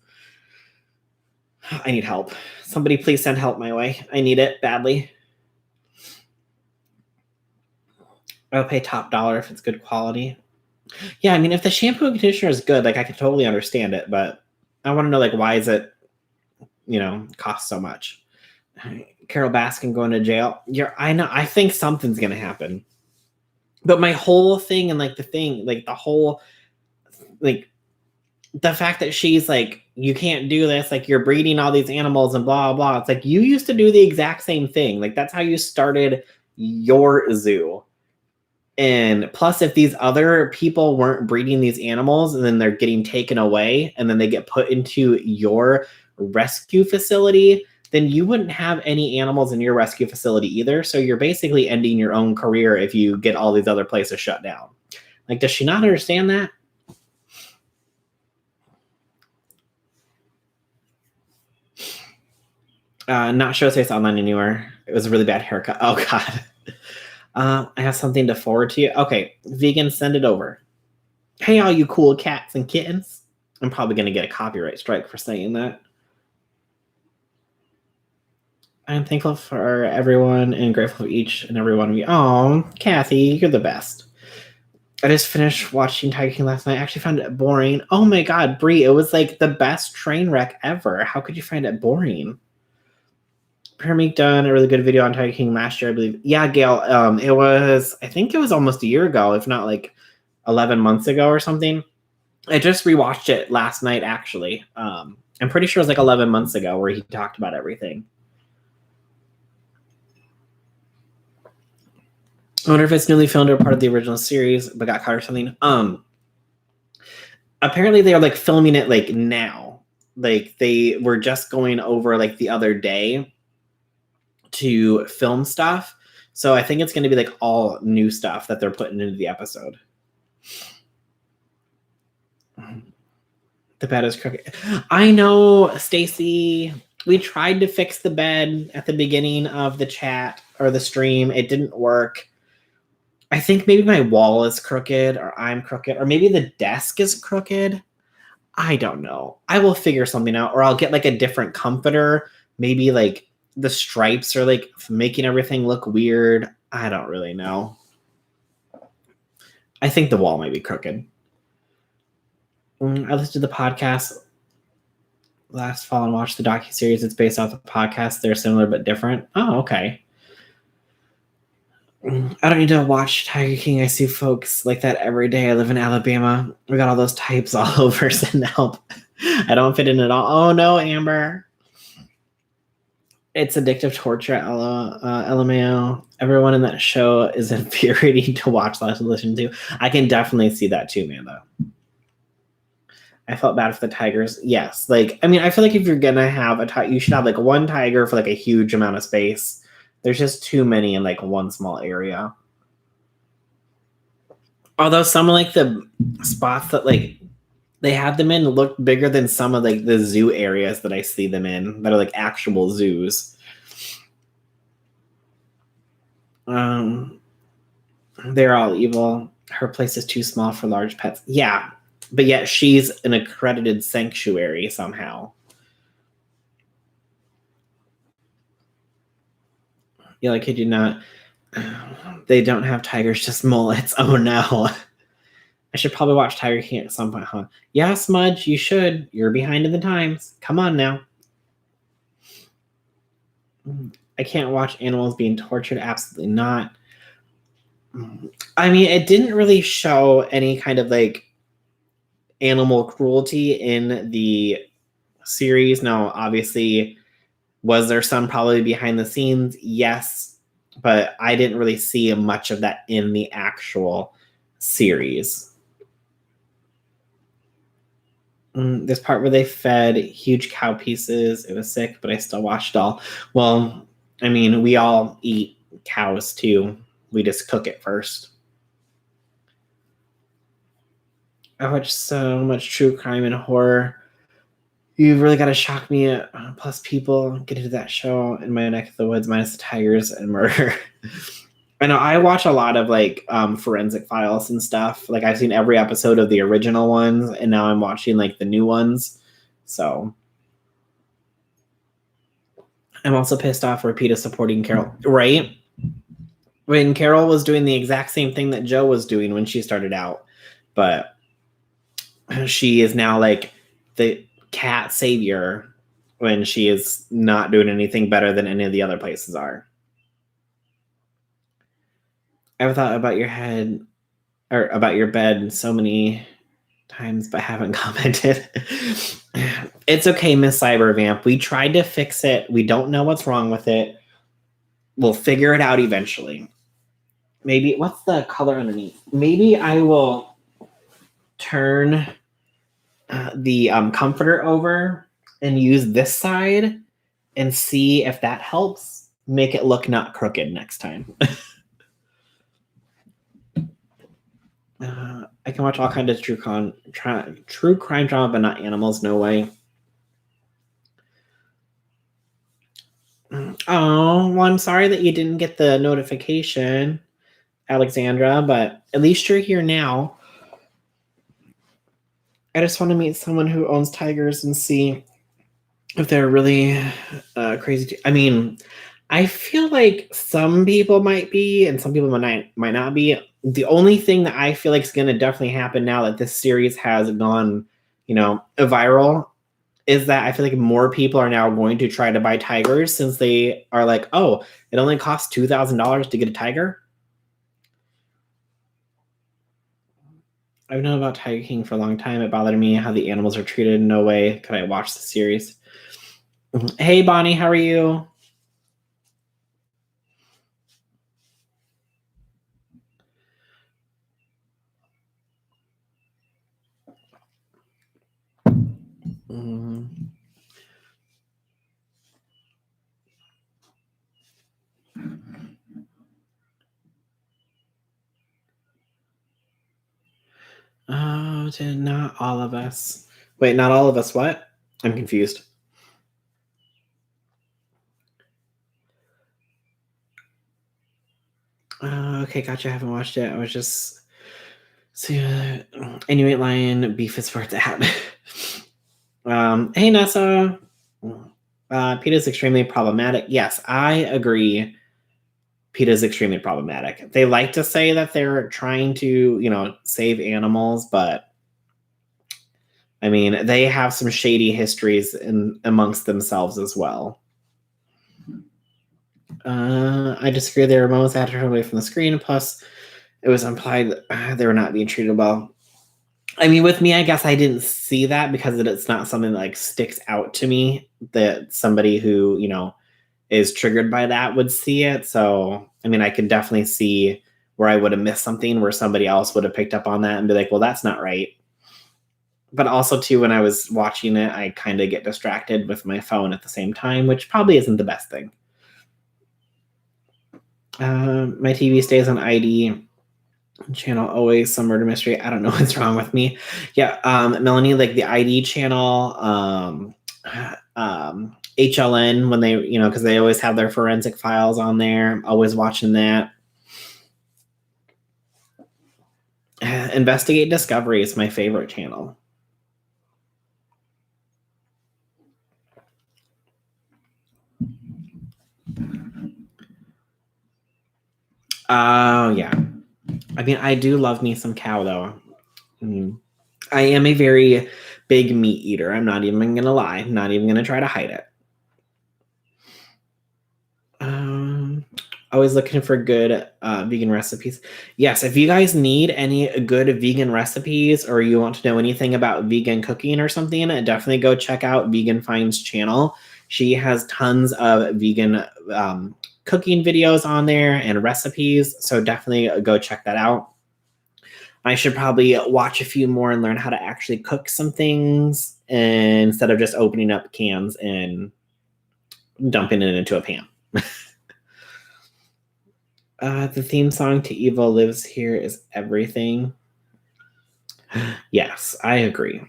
I need help. Somebody please send help my way. I need it badly. I'll pay top dollar if it's good quality. Yeah, I mean, if the shampoo and conditioner is good, like I could totally understand it, but I want to know like why is it, cost so much? Carol Baskin going to jail. I know. I think something's gonna happen, but my whole thing and like the thing, like the whole, like the fact that she's like, you can't do this, like you're breeding all these animals and blah blah. It's like you used to do the exact same thing. Like that's how you started your zoo. And plus, if these other people weren't breeding these animals and then they're getting taken away and then they get put into your rescue facility, then you wouldn't have any animals in your rescue facility either. So you're basically ending your own career if you get all these other places shut down. Like, does she not understand that? Not Showface online anywhere. It was a really bad haircut. Oh, God. I have something to forward to you. Okay, vegan, send it over. Hey, all you cool cats and kittens. I'm probably going to get a copyright strike for saying that. I'm thankful for everyone and grateful for each and every one of you. Oh, Kathy, you're the best. I just finished watching Tiger King last night. I actually found it boring. Oh my God, Brie, it was like the best train wreck ever. How could you find it boring? Pyramid done a really good video on Tiger King last year, I believe. Yeah, Gail. I think it was almost a year ago, if not like 11 months ago or something. I just rewatched it last night, actually. I'm pretty sure it was like 11 months ago where he talked about everything. I wonder if it's newly filmed or part of the original series, but got caught or something. Apparently they are like filming it like now. Like they were just going over like the other day to film stuff. So I think it's going to be like all new stuff that they're putting into the episode. The bed is crooked. I know, Stacy. We tried to fix the bed at the beginning of the chat or the stream. It didn't work. I think maybe my wall is crooked or I'm crooked or maybe the desk is crooked. I don't know. I will figure something out or I'll get like a different comforter. Maybe like the stripes are like making everything look weird. I don't really know. I think the wall might be crooked. I listened to the podcast last fall and watched the docuseries. It's based off the podcast. They're similar but different. Oh, okay. I don't need to watch Tiger King. I see folks like that every day. I live in Alabama. We got all those types all over. Send help. I don't fit in at all. Oh no, Amber. It's addictive torture. LMAO. Everyone in that show is infuriating to watch, listen to. I can definitely see that too, Amanda. I felt bad for the tigers. Yes, like I mean, I feel like if you're gonna have a tiger, you should have like one tiger for like a huge amount of space. There's just too many in like one small area. Although some of like the spots that like they have them in look bigger than some of like the zoo areas that I see them in that are like actual zoos. They're all evil. Her place is too small for large pets. Yeah, but yet she's an accredited sanctuary somehow. Yeah, like, kid you not. They don't have tigers, just mullets. Oh no. I should probably watch Tiger King at some point, huh? Yeah, Smudge, you should. You're behind in the times. Come on now. I can't watch animals being tortured. Absolutely not. I mean, it didn't really show any kind of like animal cruelty in the series. Now, obviously, was there some probably behind the scenes? Yes, but I didn't really see much of that in the actual series. This part where they fed huge cow pieces, it was sick, but I still watched it all. Well, I mean, we all eat cows too. We just cook it first. I watch so much true crime and horror. You really got to shock me. Plus, people get into that show in my neck of the woods, minus the tigers and murder. I know I watch a lot of like forensic files and stuff. Like I've seen every episode of the original ones, and now I'm watching like the new ones. So I'm also pissed off Rapita supporting Carol, right? When Carol was doing the exact same thing that Joe was doing when she started out. but she is now like the cat savior when she is not doing anything better than any of the other places are. Ever thought about your head or about your bed so many times but haven't commented? It's okay, Miss Cybervamp. We tried to fix it. We don't know what's wrong with it. We'll figure it out eventually. Maybe, what's the color underneath? Maybe I will turn the comforter over and use this side and see if that helps make it look not crooked next time. I can watch all kinds of true crime drama, but not animals. No way. Oh, well, I'm sorry that you didn't get the notification, Alexandra, but at least you're here now. I just want to meet someone who owns tigers and see if they're really crazy. I mean, I feel like some people might be and some people might not be. The only thing that I feel like is going to definitely happen now that this series has gone, viral, is that I feel like more people are now going to try to buy tigers since they are like, oh, it only costs $2,000 to get a tiger. I've known about Tiger King for a long time. It bothered me how the animals are treated. No way could I watch the series. Hey, Bonnie, how are you? Oh, not all of us. Wait, not all of us what? I'm confused. Okay, gotcha. I haven't watched it. I was just... Inuit Lion, beef is where it's at. Hey, Nessa. PETA is extremely problematic. Yes, I agree. PETA is extremely problematic. They like to say that they're trying to, save animals, but I mean, they have some shady histories amongst themselves as well. I disagree. They were moments that turned away from the screen. Plus, it was implied they were not being treated well. I mean, with me, I guess I didn't see that because it's not something that like sticks out to me that somebody who, is triggered by that would see it. So, I mean, I could definitely see where I would have missed something where somebody else would have picked up on that and be like, well, that's not right. But also, too, when I was watching it, I kind of get distracted with my phone at the same time, which probably isn't the best thing. My TV stays on ID channel, always some murder mystery. I don't know what's wrong with me. Yeah, Melanie, like the ID channel, HLN, when they, because they always have their forensic files on there. I'm always watching that. Investigate Discovery is my favorite channel. Oh, yeah. I mean, I do love me some cow, though. I am a very big meat eater. I'm not even going to lie. I'm not even going to try to hide it. Always looking for good vegan recipes. Yes, if you guys need any good vegan recipes or you want to know anything about vegan cooking or something, definitely go check out Vegan Finds channel. She has tons of vegan cooking videos on there and recipes, so definitely go check that out. I should probably watch a few more and learn how to actually cook some things instead of just opening up cans and dumping it into a pan. The theme song to Evil Lives Here is everything. Yes, I agree.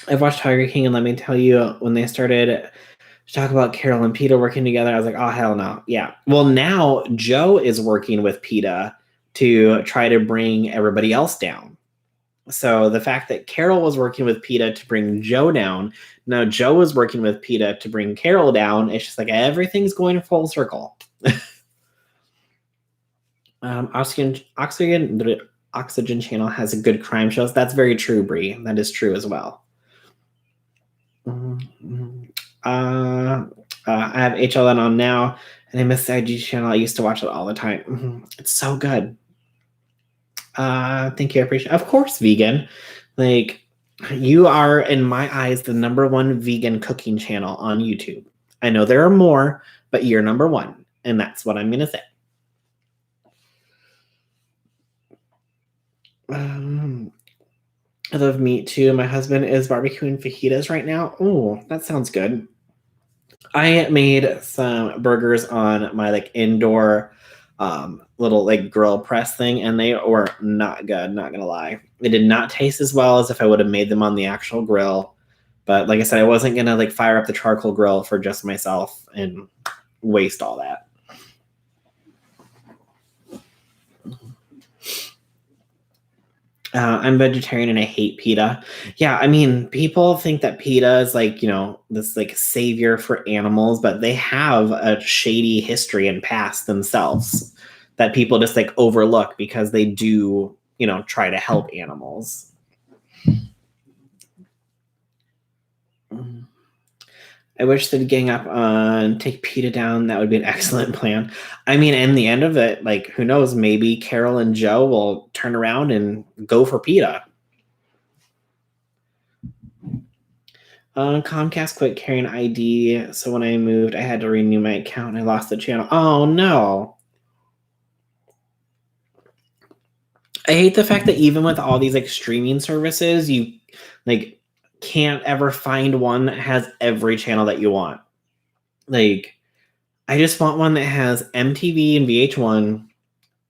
I've watched Tiger King, and let me tell you, when they started to talk about Carol and PETA working together, I was like, oh, hell no. Yeah. Well, now Joe is working with PETA to try to bring everybody else down. So the fact that Carol was working with PETA to bring Joe down, now Joe is working with PETA to bring Carol down. It's just like everything's going full circle. Oxygen Oxygen Channel has a good crime shows. That's very true, Brie. That is true as well. I have HLN on now, and I miss the IG channel. I used to watch it all the time. It's so good. Thank you. I appreciate it. Of course, vegan. Like, you are, in my eyes, the #1 vegan cooking channel on YouTube. I know there are more, but you're #1, and that's what I'm going to say. I love meat too. My husband is barbecuing fajitas right now. Oh, that sounds good. I made some burgers on my like indoor little like grill press thing, and they were not good, not gonna lie. They did not taste as well as if I would have made them on the actual grill. But like I said, I wasn't gonna like fire up the charcoal grill for just myself and waste all that. I'm vegetarian and I hate PETA. Yeah, I mean, people think that PETA is like, this like savior for animals, but they have a shady history and past themselves that people just like overlook because they do, try to help animals. I wish they'd gang up on take PETA down. That would be an excellent plan. I mean, in the end of it, like, who knows? Maybe Carol and Joe will turn around and go for PETA. Comcast quit carrying ID, so when I moved, I had to renew my account and I lost the channel. Oh, no. I hate the fact that even with all these like streaming services, you like can't ever find one that has every channel that you want. Like, I just want one that has MTV and VH1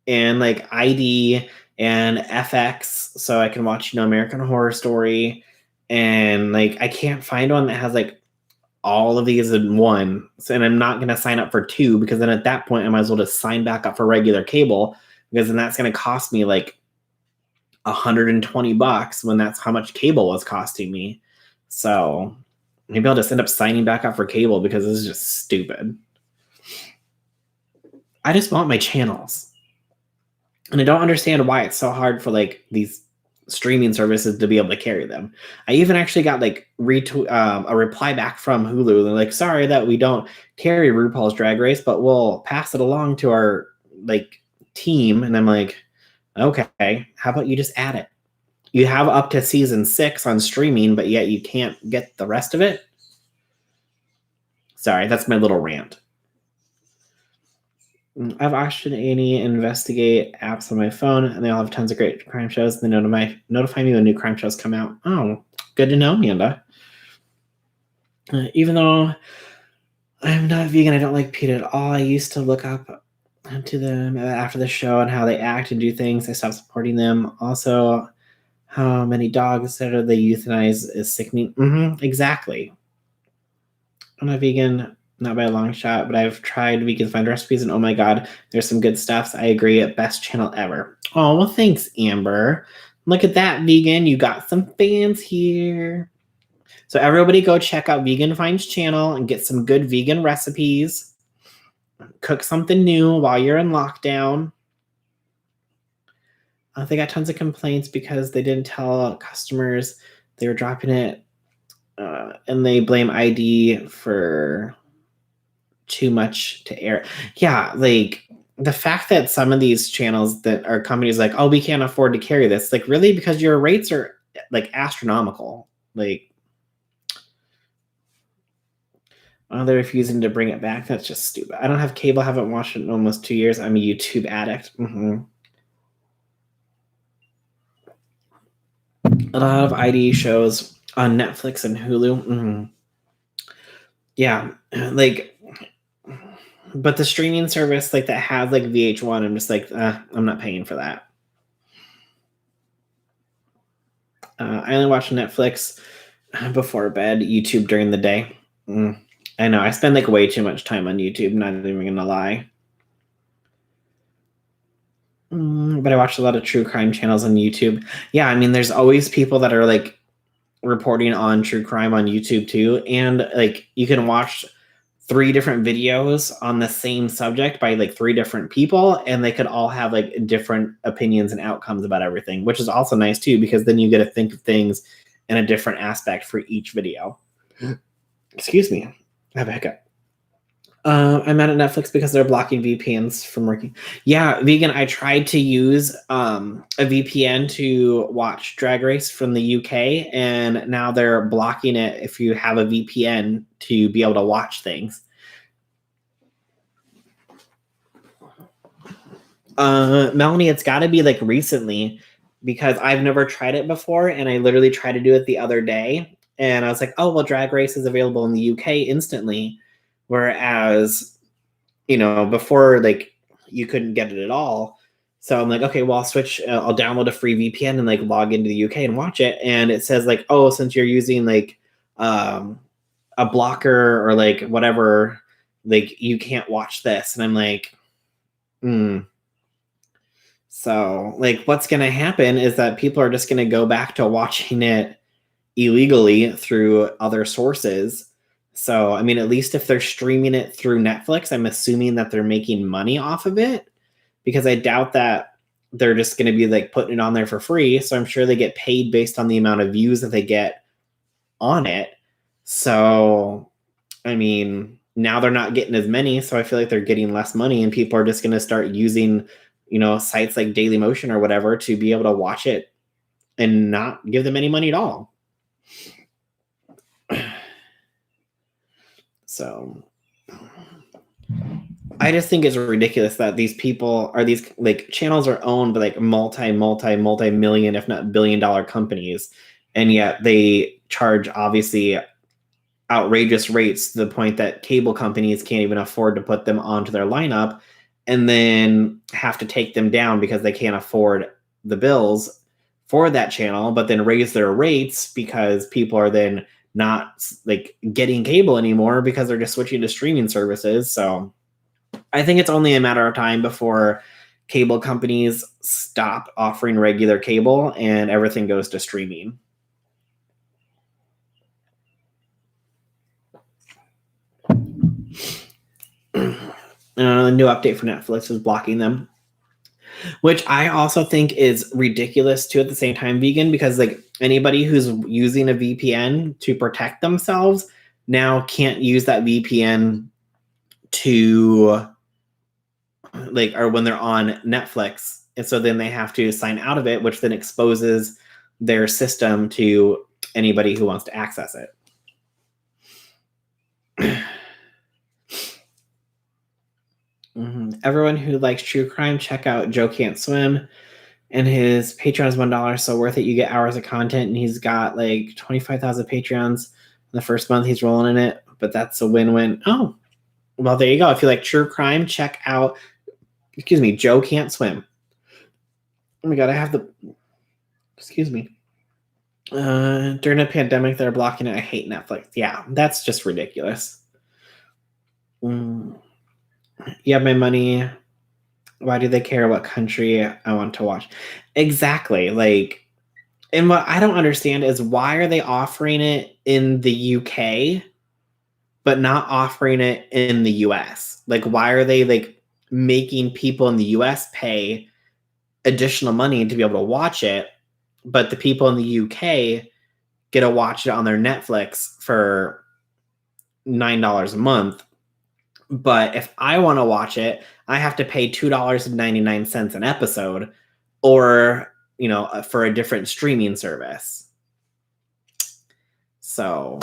and like ID and FX so I can watch, American Horror Story. And like, I can't find one that has like all of these in one. So, and I'm not going to sign up for 2 because then at that point I might as well just sign back up for regular cable, because then that's going to cost me like $120 when that's how much cable was costing me. So maybe I'll just end up signing back up for cable because this is just stupid. I just want my channels. And I don't understand why it's so hard for like these streaming services to be able to carry them. I even actually got like a reply back from Hulu. They're like, sorry that we don't carry RuPaul's Drag Race, but we'll pass it along to our like team. And I'm like, okay, how about you just add it? You have up to season 6 on streaming, but yet you can't get the rest of it. Sorry, that's my little rant. I've watched any investigate apps on my phone, and they all have tons of great crime shows. They notify me when new crime shows come out. Oh, good to know, Amanda. Even though I'm not vegan, I don't like PETA at all. I used to look up to them after the show and how they act and do things. I stopped supporting them. Also, how many dogs that they euthanize is sickening. Exactly. I'm not vegan. Not by a long shot, but I've tried vegan find recipes, and oh my god, there's some good stuff. I agree, best channel ever. Oh, well, thanks, Amber. Look at that, vegan. You got some fans here. So everybody go check out Vegan Finds channel and get some good vegan recipes. Cook something new while you're in lockdown. They got tons of complaints because they didn't tell customers they were dropping it, and they blame ID for too much to air. Yeah, like the fact that some of these channels that are companies like, oh, we can't afford to carry this, like, really, because your rates are like astronomical. Like, they're refusing to bring it back. That's just stupid. I don't have cable. I haven't watched it in almost 2 years. I'm a YouTube addict. A lot of ID shows on Netflix and Hulu. Yeah, like, but the streaming service like that has like VH1, I'm just like, I'm not paying for that. I only watch Netflix before bed, YouTube during the day. I know I spend like way too much time on YouTube, not even gonna lie. But I watch a lot of true crime channels on YouTube. Yeah, I mean, there's always people that are like reporting on true crime on YouTube too, and like you can watch 3 different videos on the same subject by like 3 different people, and they could all have like different opinions and outcomes about everything, which is also nice too, because then you get to think of things in a different aspect for each video. Excuse me, I have a hiccup. I'm mad at Netflix because they're blocking VPNs from working. Yeah, vegan. I tried to use a VPN to watch Drag Race from the UK, and now they're blocking it if you have a VPN to be able to watch things. Melanie, it's got to be like recently, because I've never tried it before, and I literally tried to do it the other day, and I was like, oh well, Drag Race is available in the UK instantly, whereas before, like, you couldn't get it at all. So I'm like, okay, well, I'll download a free VPN and like log into the UK and watch it. And it says like, oh, since you're using like a blocker or like whatever, like you can't watch this. And I'm like, So like what's going to happen is that people are just going to go back to watching it illegally through other sources. So, I mean, at least if they're streaming it through Netflix, I'm assuming that they're making money off of it, because I doubt that they're just going to be like putting it on there for free. So I'm sure they get paid based on the amount of views that they get on it. So, I mean, now they're not getting as many. So I feel like they're getting less money, and people are just going to start using, sites like Dailymotion or whatever to be able to watch it and not give them any money at all. So I just think it's ridiculous that these like channels are owned by like multi-million, if not billion-dollar companies, and yet they charge obviously outrageous rates to the point that cable companies can't even afford to put them onto their lineup, and then have to take them down because they can't afford the bills for that channel, but then raise their rates because people are then not like getting cable anymore because they're just switching to streaming services. So I think it's only a matter of time before cable companies stop offering regular cable and everything goes to streaming. A new update for Netflix is blocking them, which I also think is ridiculous too at the same time, vegan, because like anybody who's using a VPN to protect themselves now can't use that VPN to like, or when they're on Netflix. And so then they have to sign out of it, which then exposes their system to anybody who wants to access it. Everyone who likes true crime, check out Joe Can't Swim. And his Patreon is $1, so worth it. You get hours of content, and he's got like 25,000 Patreons. The first month he's rolling in it, but that's a win-win. Oh, well, there you go. If you like true crime, check out, Joe Can't Swim. Oh my God, I have the, excuse me. During a pandemic, they're blocking it. I hate Netflix. Yeah, that's just ridiculous. You have my money. Why do they care what country I want to watch? Exactly. Like, and what I don't understand is why are they offering it in the UK, but not offering it in the US? Like, why are they like making people in the US pay additional money to be able to watch it, but the people in the UK get to watch it on their Netflix for $9 a month? But if I want to watch it, I have to pay $2.99 an episode, or, for a different streaming service. So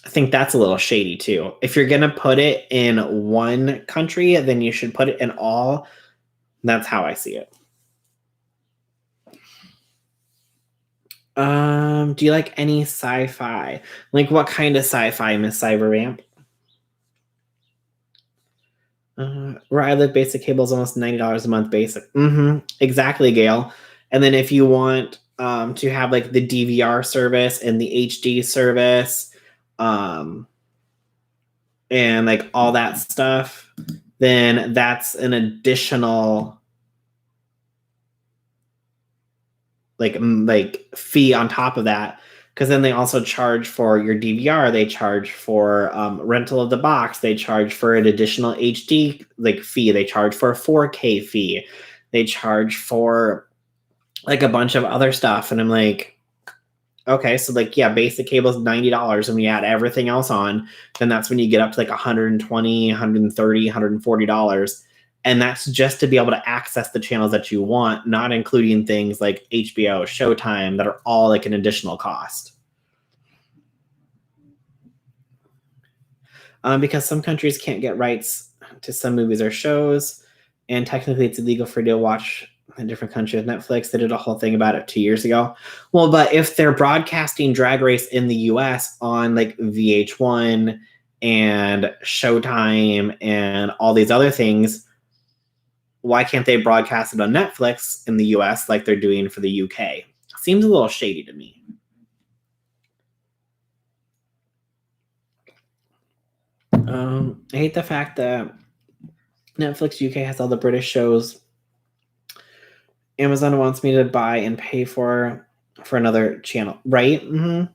I think that's a little shady too. If you're going to put it in one country, then you should put it in all. That's how I see it. Do you like any sci-fi? Like what kind of sci-fi, Miss Cybervamp? Where I live, basic cable is almost $90 a month basic. Exactly, Gail. And then if you want to have like the DVR service and the HD service, and like all that stuff, then that's an additional like fee on top of that because then they also charge for your DVR. They charge for rental of the box. They charge for an additional HD like fee. They charge for a 4K fee. They charge for like a bunch of other stuff. And I'm like, okay, so like, yeah, basic cable is $90. And we add everything else on, then that's when you get up to like $120, $130, $140. And that's just to be able to access the channels that you want, not including things like HBO, Showtime, that are all like an additional cost. Because some countries can't get rights to some movies or shows, and technically it's illegal for you to watch in a different country with Netflix. They did a whole thing about it 2 years ago. Well, but if they're broadcasting Drag Race in the US on like VH1 and Showtime and all these other things, why can't they broadcast it on Netflix in the US like they're doing for the UK? Seems a little shady to me. I hate the fact that Netflix UK has all the British shows. Amazon wants me to buy and pay for another channel, right? Mm-hmm.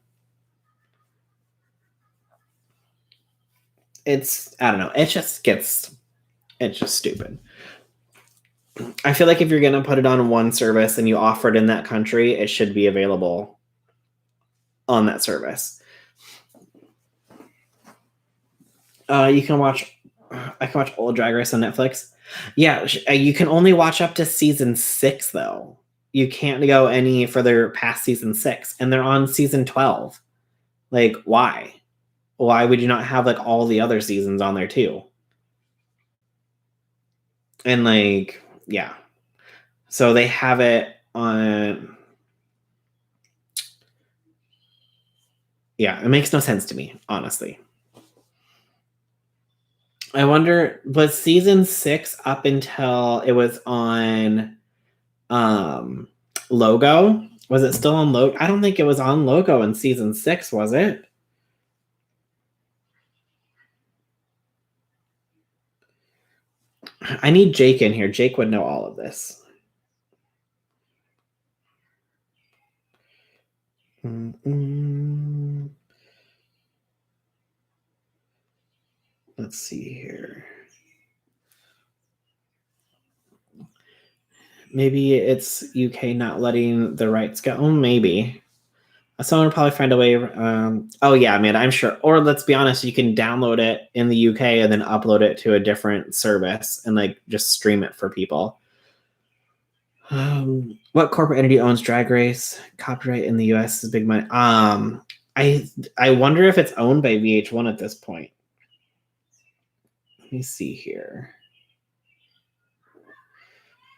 It's, I don't know. It's just stupid. I feel like if you're going to put it on one service and you offer it in that country, it should be available on that service. I can watch old Drag Race on Netflix. Yeah, you can only watch up to season 6 though. You can't go any further past season 6, and they're on season 12. Like, why? Why would you not have like all the other seasons on there too? And like, yeah. So they have it on. Yeah, it makes no sense to me, honestly. I wonder, was season 6 up until it was on Logo? Was it still on Logo? I don't think it was on Logo in season 6, was it? I need Jake in here. Jake would know all of this. Let's see here. Maybe it's UK not letting the rights go. Oh, maybe. Someone will probably find a way. Oh, yeah, man, I'm sure. Or let's be honest, you can download it in the UK and then upload it to a different service and like just stream it for people. What corporate entity owns Drag Race? Copyright in the US is big money. I wonder if it's owned by VH1 at this point. Let me see here.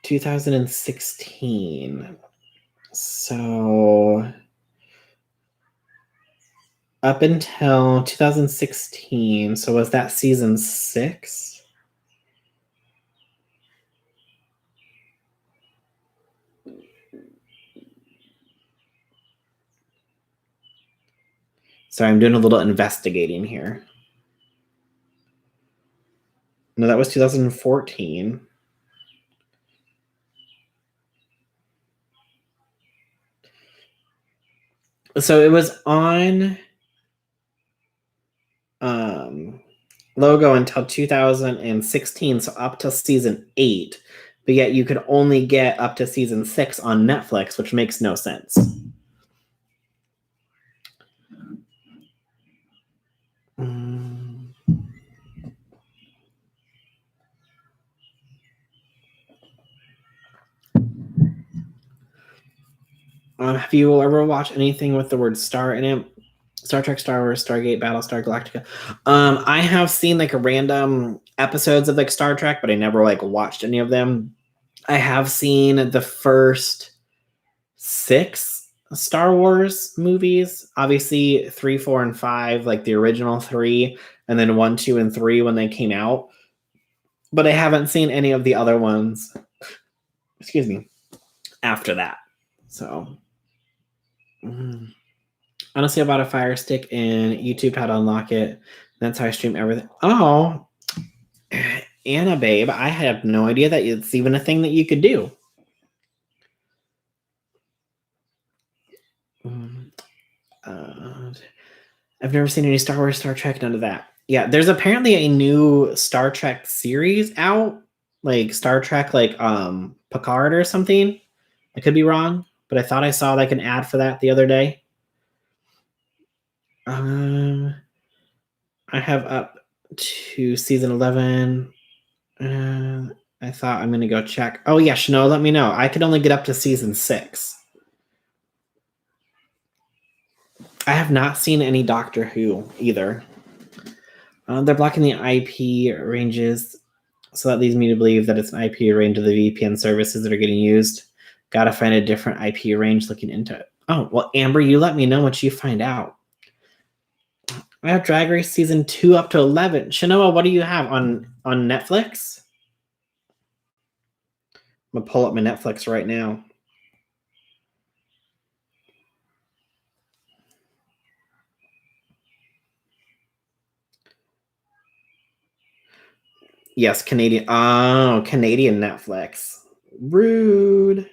2016. So up until 2016. So was that season 6? So I'm doing a little investigating here. No, that was 2014. So it was on Logo until 2016, so up to season 8. But yet you could only get up to season 6 on Netflix, which makes no sense. Have you ever watched anything with the word star in it? Star Trek, Star Wars, Stargate, Battlestar Galactica. I have seen like random episodes of like Star Trek, but I never like watched any of them. I have seen the first 6 Star Wars movies, obviously 3, 4, and 5, like the original 3, and then 1, 2, and 3 when they came out. But I haven't seen any of the other ones. Excuse me. After that, so. Honestly, I bought a Fire Stick and YouTube how to unlock it. That's how I stream everything. Oh, Anna, babe, I have no idea that it's even a thing that you could do. I've never seen any Star Wars, Star Trek, none of that. Yeah, there's apparently a new Star Trek series out, like Star Trek, like Picard or something. I could be wrong, but I thought I saw like an ad for that the other day. I have up to season 11. I thought I'm gonna go check. Oh yeah, Chanel, let me know. I could only get up to season 6. I have not seen any Doctor Who either. They're blocking the IP ranges, so that leads me to believe that it's an IP range of the VPN services that are getting used. Gotta find a different IP range looking into it. Oh, well, Amber, you let me know what you find out. I have Drag Race season 2 up to 11. Shanoa, what do you have on Netflix? I'm gonna pull up my Netflix right now. Yes, Canadian. Oh, Canadian Netflix. Rude.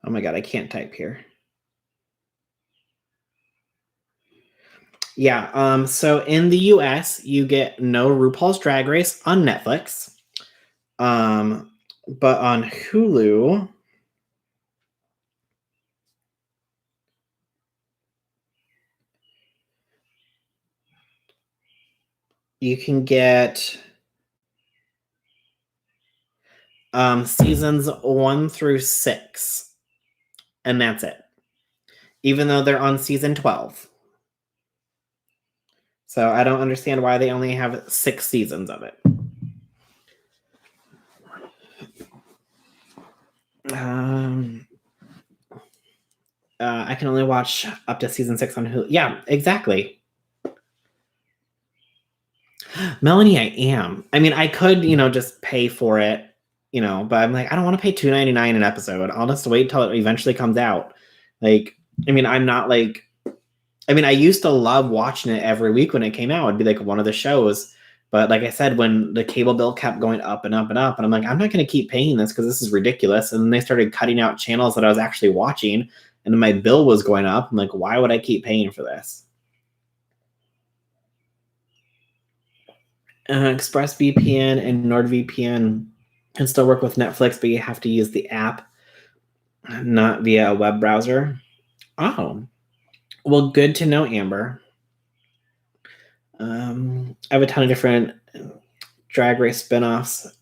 Oh my god, I can't type here. Yeah, so in the US, you get no RuPaul's Drag Race on Netflix. But on Hulu, you can get seasons 1 through 6, and that's it. Even though they're on season 12. So I don't understand why they only have 6 seasons of it. I can only watch up to season 6 on Hulu. Yeah, exactly. Melanie, I am. I mean, I could, just pay for it, but I'm like, I don't want to pay $2.99 an episode. I'll just wait till it eventually comes out. Like, I mean, I'm not like, I used to love watching it every week when it came out. It'd be like one of the shows. But like I said, when the cable bill kept going up and up and up, and I'm like, I'm not going to keep paying this because this is ridiculous. And then they started cutting out channels that I was actually watching, and my bill was going up. I'm like, why would I keep paying for this? ExpressVPN and NordVPN can still work with Netflix, but you have to use the app, not via a web browser. Oh, well, good to know, Amber. I have a ton of different Drag Race spinoffs,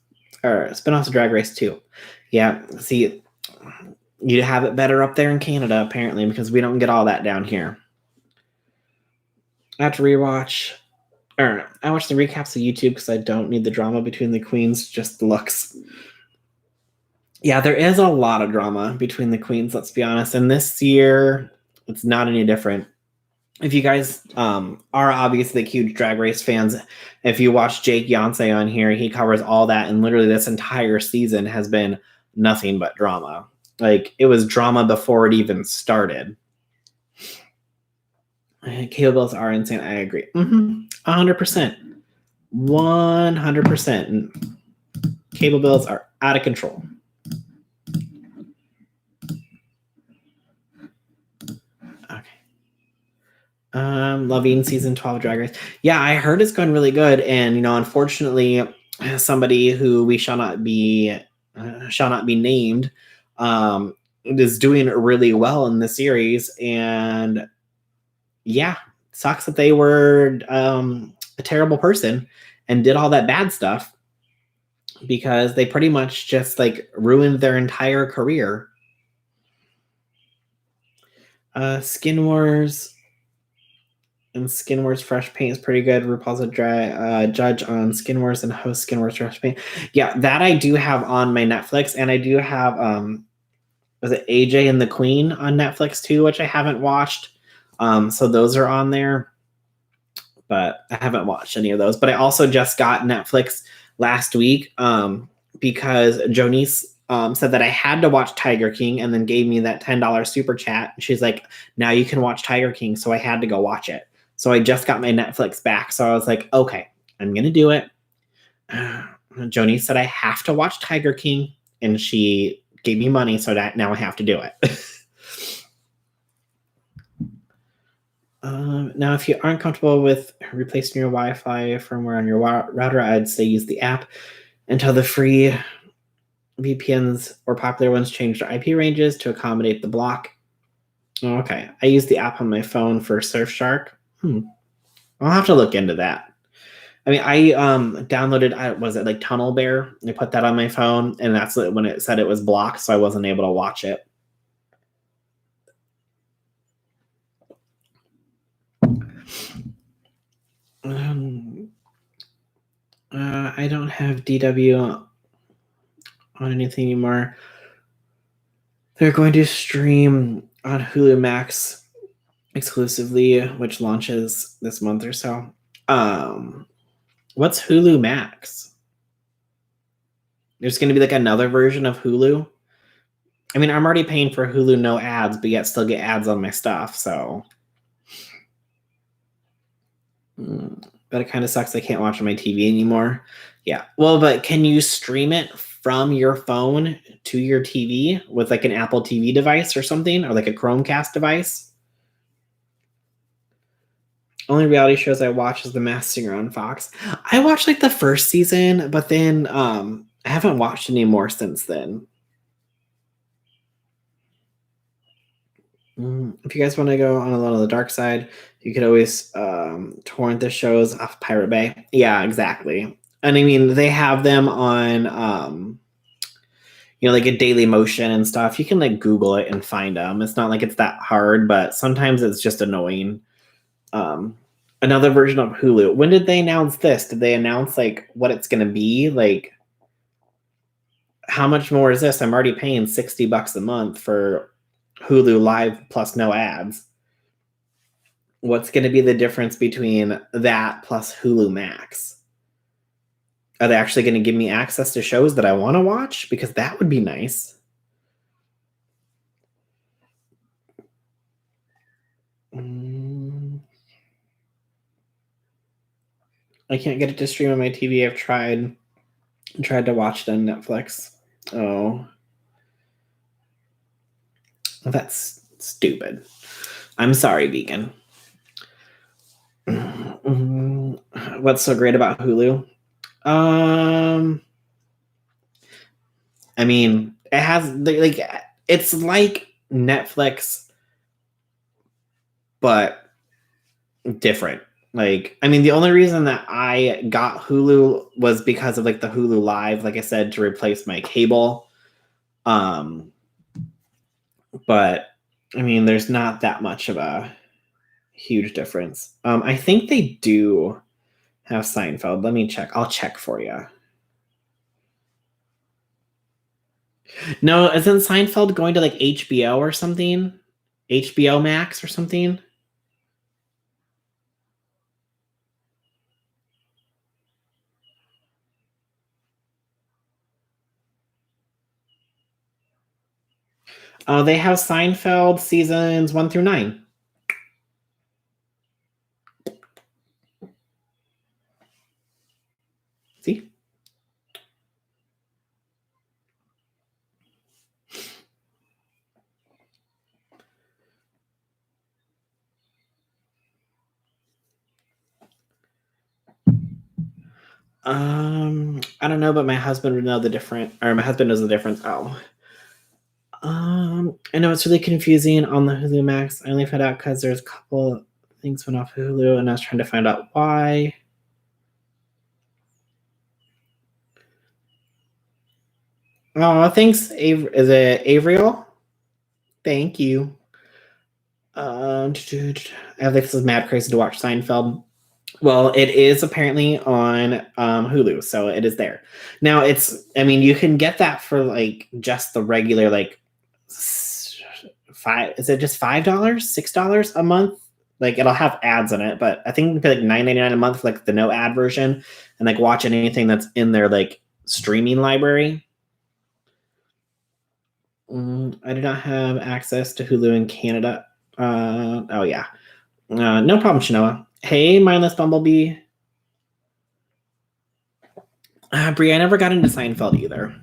or spinoffs of Drag Race too. Yeah, see, you have it better up there in Canada, apparently, because we don't get all that down here. I have to rewatch. Or I watch the recaps of YouTube because I don't need the drama between the queens, just the looks. Yeah, there is a lot of drama between the queens, let's be honest. And this year, it's not any different. If you guys are obviously huge Drag Race fans, if you watch Jake Yonsei on here, he covers all that. And literally this entire season has been nothing but drama. Like, it was drama before it even started. Cable bills are insane. I agree. 100%. 100%. Cable bills are out of control. Okay. Loving season 12 Drag Race. Yeah, I heard it's going really good. And, unfortunately, somebody who we shall not be named is doing really well in the series. And yeah, sucks that they were a terrible person and did all that bad stuff, because they pretty much just like ruined their entire career. Skin Wars and Skin Wars Fresh Paint is pretty good. RuPaul's a judge on Skin Wars and hosts Skin Wars Fresh Paint. Yeah, that I do have on my Netflix, and I do have was it AJ and the Queen on Netflix too, which I haven't watched. So those are on there, but I haven't watched any of those. But I also just got Netflix last week because Jonice said that I had to watch Tiger King and then gave me that $10 super chat. She's like, now you can watch Tiger King. So I had to go watch it. So I just got my Netflix back. So I was like, okay, I'm going to do it. Joni said I have to watch Tiger King, and she gave me money, so that now I have to do it. Now, if you aren't comfortable with replacing your Wi-Fi firmware on your router, I'd say use the app until the free VPNs or popular ones change their IP ranges to accommodate the block. Okay, I use the app on my phone for Surfshark. I'll have to look into that. I mean, I downloaded, was it like Tunnel Bear? I put that on my phone, and that's when it said it was blocked, so I wasn't able to watch it. I don't have DW on anything anymore. They're going to stream on Hulu Max exclusively, which launches this month or so. What's Hulu Max? There's going to be like another version of Hulu. I mean, I'm already paying for Hulu no ads, but yet still get ads on my stuff. So, but it kind of sucks. I can't watch on my TV anymore. Yeah. Well, but can you stream it from your phone to your TV with like an Apple TV device or something, or like a Chromecast device? Only reality shows I watch is The Masked Singer on Fox. I watched like the first season, but then I haven't watched any more since then. If you guys want to go on a little of the dark side, you could always torrent the shows off Pirate Bay. Yeah, exactly. And I mean, they have them on, like a Daily Motion and stuff. You can like Google it and find them. It's not like it's that hard, but sometimes it's just annoying. Another version of Hulu. When did they announce this? Did they announce like what it's going to be? Like, how much more is this? I'm already paying $60 a month for Hulu Live plus no ads. What's going to be the difference between that plus Hulu Max? Are they actually going to give me access to shows that I want to watch? Because that would be nice. I can't get it to stream on my TV. I've tried to watch it on Netflix. Oh. That's stupid. I'm sorry, vegan. What's so great about Hulu? I mean, it has like it's like Netflix, but different. Like, I mean, the only reason that I got Hulu was because of like the Hulu Live, like I said, to replace my cable. But I mean, there's not that much of a huge difference. I think they do have Seinfeld. Let me check. I'll check for you. No, isn't Seinfeld going to like HBO or something? HBO Max or something? They have Seinfeld seasons 1 through 9. See? I don't know, but my husband would know the difference, or my husband knows the difference. Oh. I know it's really confusing on the Hulu Max. I only found out because there's a couple things went off Hulu, and I was trying to find out why. Oh, thanks, is it Avriel? Thank you. I have this is mad crazy to watch Seinfeld. Well, it is apparently on Hulu, so it is there. Now I mean, you can get that for like just the regular like is it just $5, $6 a month? Like it'll have ads in it, but I think you can pay like $9.99 a month for like the no ad version and like watch anything that's in their like streaming library. I do not have access to Hulu in Canada. Oh yeah. No problem, Shanoa. Hey, mindless Bumblebee. Brie, I never got into Seinfeld either.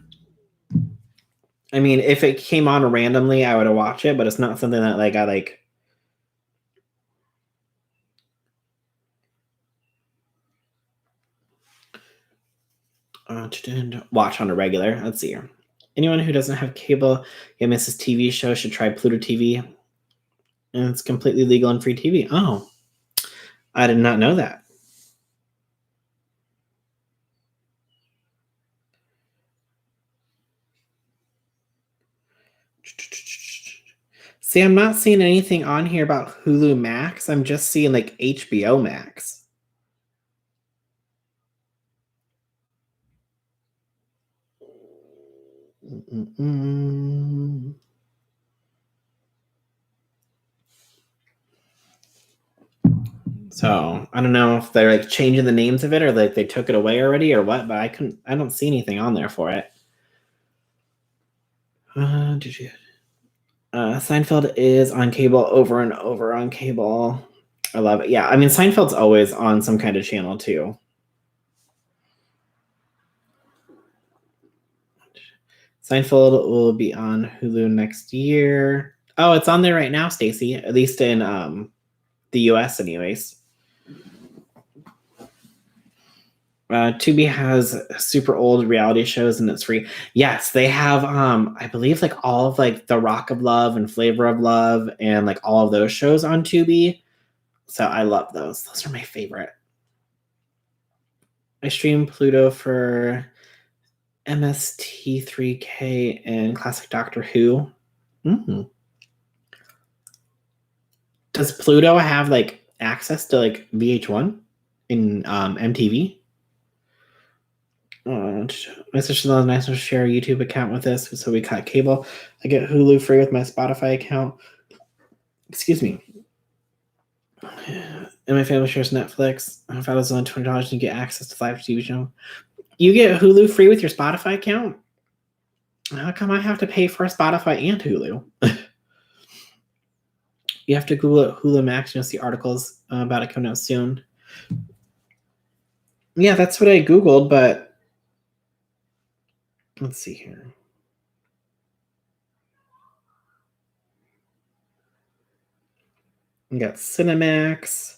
I mean, if it came on randomly, I would watch it, but it's not something that like I like. Watch on a regular. Let's see here. Anyone who doesn't have cable yet misses TV show should try Pluto TV. And it's completely legal and free TV. Oh, I did not know that. See, I'm not seeing anything on here about Hulu Max. I'm just seeing like HBO Max. So I don't know if they're like changing the names of it or like they took it away already or what, but I don't see anything on there for it. Seinfeld is on cable over and over on cable. I love it. Yeah, I mean Seinfeld's always on some kind of channel too. Seinfeld will be on Hulu next year. Oh, it's on there right now, Stacy. At least in the US, anyways. Tubi has super old reality shows and it's free. Yes, they have I believe like all of like The Rock of Love and Flavor of Love and like all of those shows on Tubi. So I love those. Those are my favorite. I stream Pluto for MST3K and classic Doctor Who. Mm-hmm. Does Pluto have like access to like VH1 in MTV? My sister-in-law is nice to share a YouTube account with us, so we cut cable. I get Hulu free with my Spotify account. Excuse me. And my family shares Netflix. If I was only $20 and get access to live TV show. You get Hulu free with your Spotify account? How come I have to pay for Spotify and Hulu? You have to Google it, Hulu Max, and you'll see articles about it coming out soon. Yeah, that's what I Googled, but let's see here. We got Cinemax.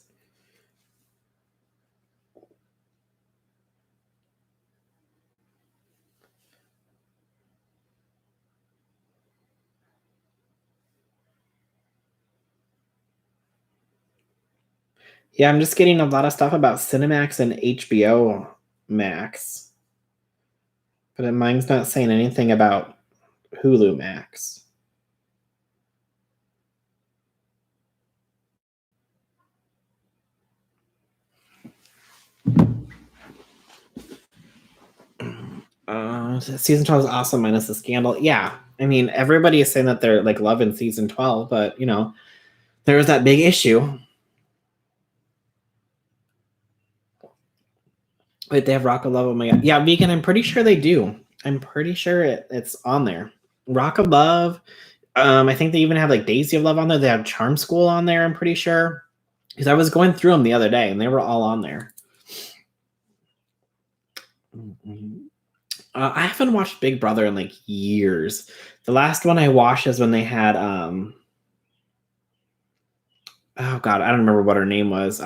Yeah, I'm just getting a lot of stuff about Cinemax and HBO Max. But mine's not saying anything about Hulu Max. Season 12 is awesome minus the scandal. Yeah. I mean, everybody is saying that they're like loving season 12, but you know, there was that big issue. Wait, they have Rock of Love. Oh my god. Yeah, Vegan, I'm pretty sure they do. I'm pretty sure it's on there. Rock of Love. I think they even have like Daisy of Love on there. They have Charm School on there, I'm pretty sure. Because I was going through them the other day and they were all on there. I haven't watched Big Brother in like years. The last one I watched is when they had oh god, I don't remember what her name was.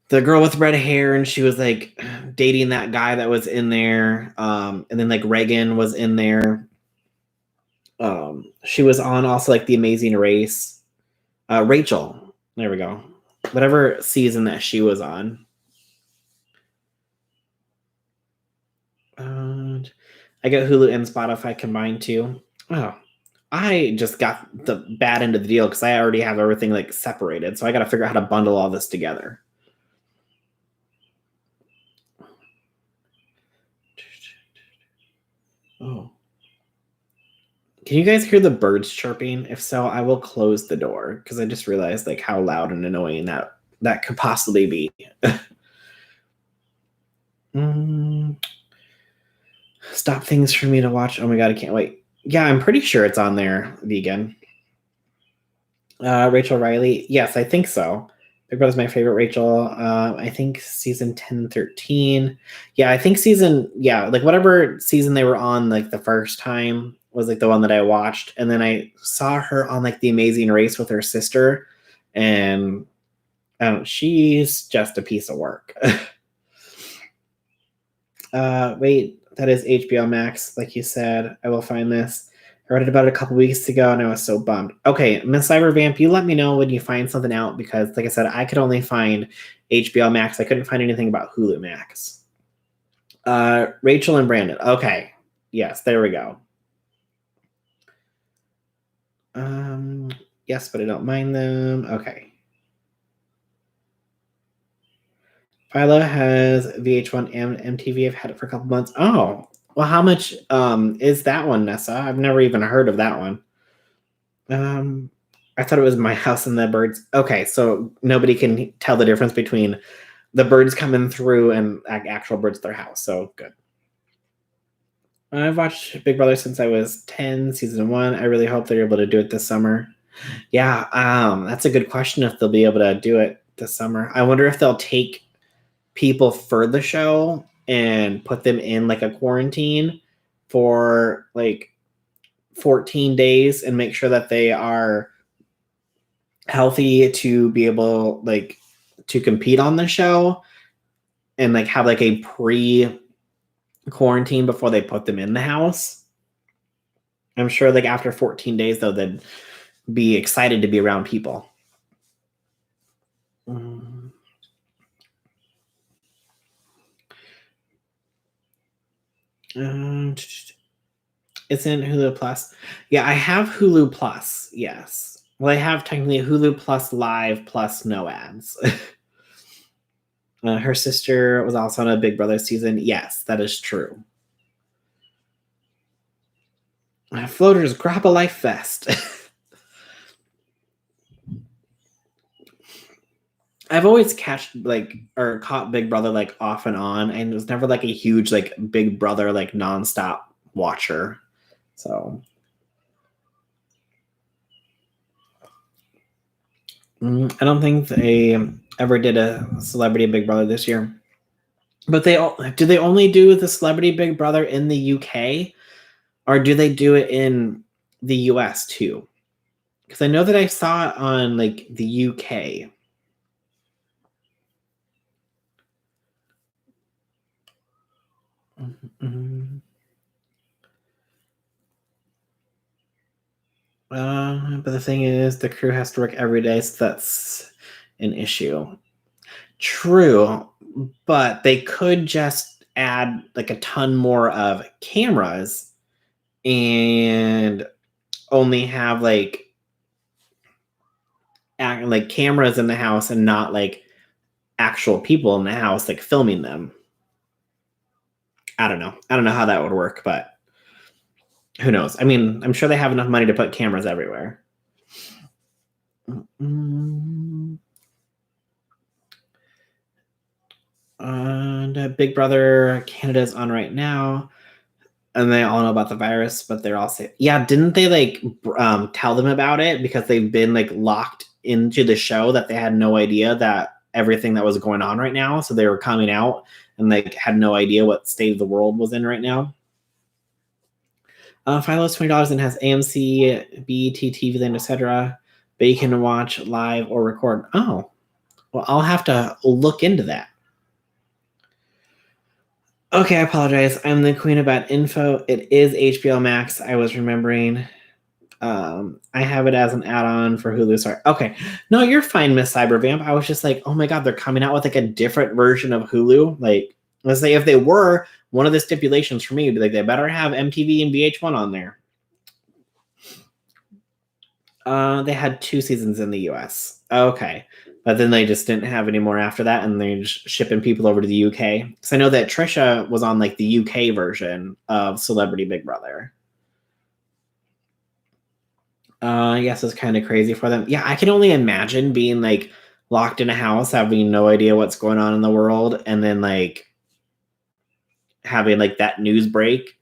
The girl with red hair, and she was like dating that guy that was in there. And then like Reagan was in there. She was on also like The Amazing Race. Rachel, there we go. Whatever season that she was on. I got Hulu and Spotify combined too. Oh, I just got the bad end of the deal because I already have everything like separated. So I got to figure out how to bundle all this together. Oh. Can you guys hear the birds chirping? If so, I will close the door because I just realized like how loud and annoying that could possibly be. Stop things for me to watch. Oh my god, I can't wait. Yeah, I'm pretty sure it's on there, vegan. Rachel Riley. Yes, I think so. Big Brother's my favorite Rachel. I think season 10, 13. Yeah, I think like whatever season they were on, like the first time was like the one that I watched. And then I saw her on like The Amazing Race with her sister. And she's just a piece of work. Wait, that is HBO Max, like you said. I will find this. I read it about a couple weeks ago and I was so bummed. Okay, Miss Cybervamp, you let me know when you find something out because, like I said, I could only find HBO Max. I couldn't find anything about Hulu Max. Rachel and Brandon. Okay. Yes, there we go. Yes, but I don't mind them. Okay. Philo has VH1 and MTV. I've had it for a couple months. Oh, well, how much is that one, Nessa? I've never even heard of that one. I thought it was My House and the Birds. Okay, so nobody can tell the difference between the birds coming through and actual birds at their house. So good. I've watched Big Brother since I was 10, season 1. I really hope they're able to do it this summer. Yeah, that's a good question if they'll be able to do it this summer. I wonder if they'll take people for the show and put them in like a quarantine for like 14 days and make sure that they are healthy to be able like to compete on the show and like have like a pre quarantine before they put them in the house. I'm sure like after 14 days though they'd be excited to be around people. It's in Hulu Plus. Yeah, I have Hulu Plus. Yes. Well, I have technically Hulu Plus Live plus no ads. Her sister was also on a Big Brother season. Yes, that is true. Floaters, grab a life vest. I've always caught Big Brother like off and on, and it was never like a huge like Big Brother like nonstop watcher. So I don't think they ever did a Celebrity Big Brother this year. But do they only do the Celebrity Big Brother in the UK, or do they do it in the US too? Because I know that I saw it on like the UK. Mm-hmm. But the thing is, the crew has to work every day, so that's an issue. True, but they could just add like a ton more of cameras and only have like cameras in the house and not like actual people in the house like filming them. I don't know how that would work, but who knows? I mean, I'm sure they have enough money to put cameras everywhere. And Big Brother Canada's on right now, and they all know about the virus, but they're all safe. Yeah, didn't they like tell them about it because they've been like locked into the show that they had no idea that everything that was going on right now, so they were coming out and like had no idea what state of the world was in right now. Philo's $20 and has AMC, BET, TV Land, etc. But you can watch live or record. Oh, well, I'll have to look into that. Okay, I apologize. I'm the queen about info. It is HBO Max. I was remembering. I have it as an add-on for Hulu. Sorry. Okay. No, you're fine, Miss Cybervamp. I was just like, oh my god, they're coming out with like a different version of Hulu. Like, let's say if they were, one of the stipulations for me would be like they better have MTV and VH1 on there. They had 2 seasons in the US. Okay. But then they just didn't have any more after that, and they're just shipping people over to the UK. So I know that Trisha was on like the UK version of Celebrity Big Brother. Yes, it's kind of crazy for them. Yeah, I can only imagine being like locked in a house, having no idea what's going on in the world, and then like having like that news break,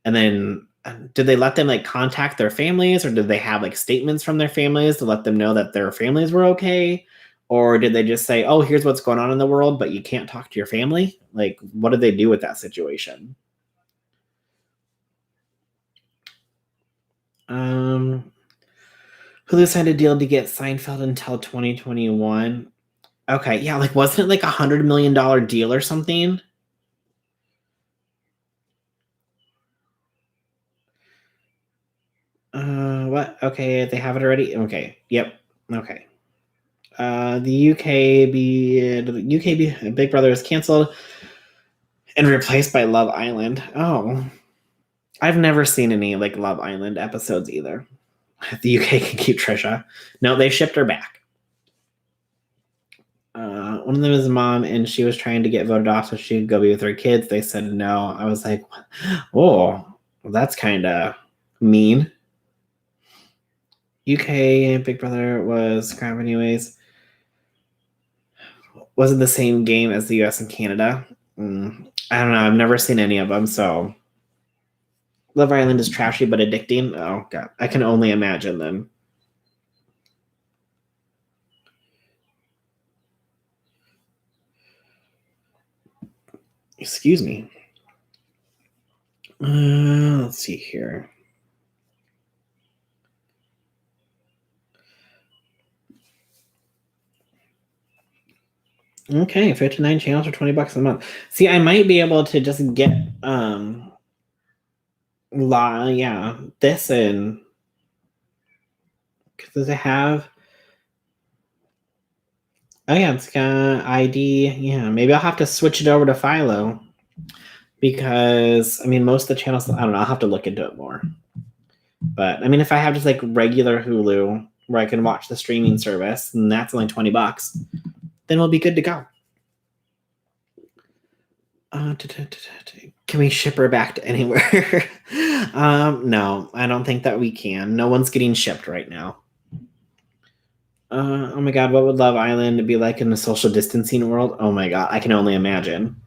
and then did they let them like contact their families, or did they have like statements from their families to let them know that their families were okay? Or did they just say, oh, here's what's going on in the world, but you can't talk to your family? Like, what did they do with that situation? Hulu signed a deal to get Seinfeld until 2021. Okay, yeah, like wasn't it like $100 million deal or something? What? Okay, they have it already. Okay, yep. Okay. The UK Big Brother is canceled and replaced by Love Island. Oh, I've never seen any like Love Island episodes either. The UK can keep Trisha. No, they shipped her back. One of them is a mom, and she was trying to get voted off so she could go be with her kids. They said no. I was like, oh, well, that's kind of mean. UK Big Brother was crap anyways. Was it the same game as the US and Canada? I don't know. I've never seen any of them, so Love Island is trashy but addicting. Oh god, I can only imagine then. Excuse me. Let's see here. Okay, 59 channels for $20 a month. See, I might be able to just get this in, because I have. Oh yeah, it's got ID. Yeah, maybe I'll have to switch it over to Philo, because I mean most of the channels. I don't know. I'll have to look into it more. But I mean, if I have just like regular Hulu where I can watch the streaming service, and that's only $20, then we'll be good to go. Can we ship her back to anywhere? No, I don't think that we can. No one's getting shipped right now. Oh my god, what would Love Island be like in the social distancing world? Oh my god, I can only imagine.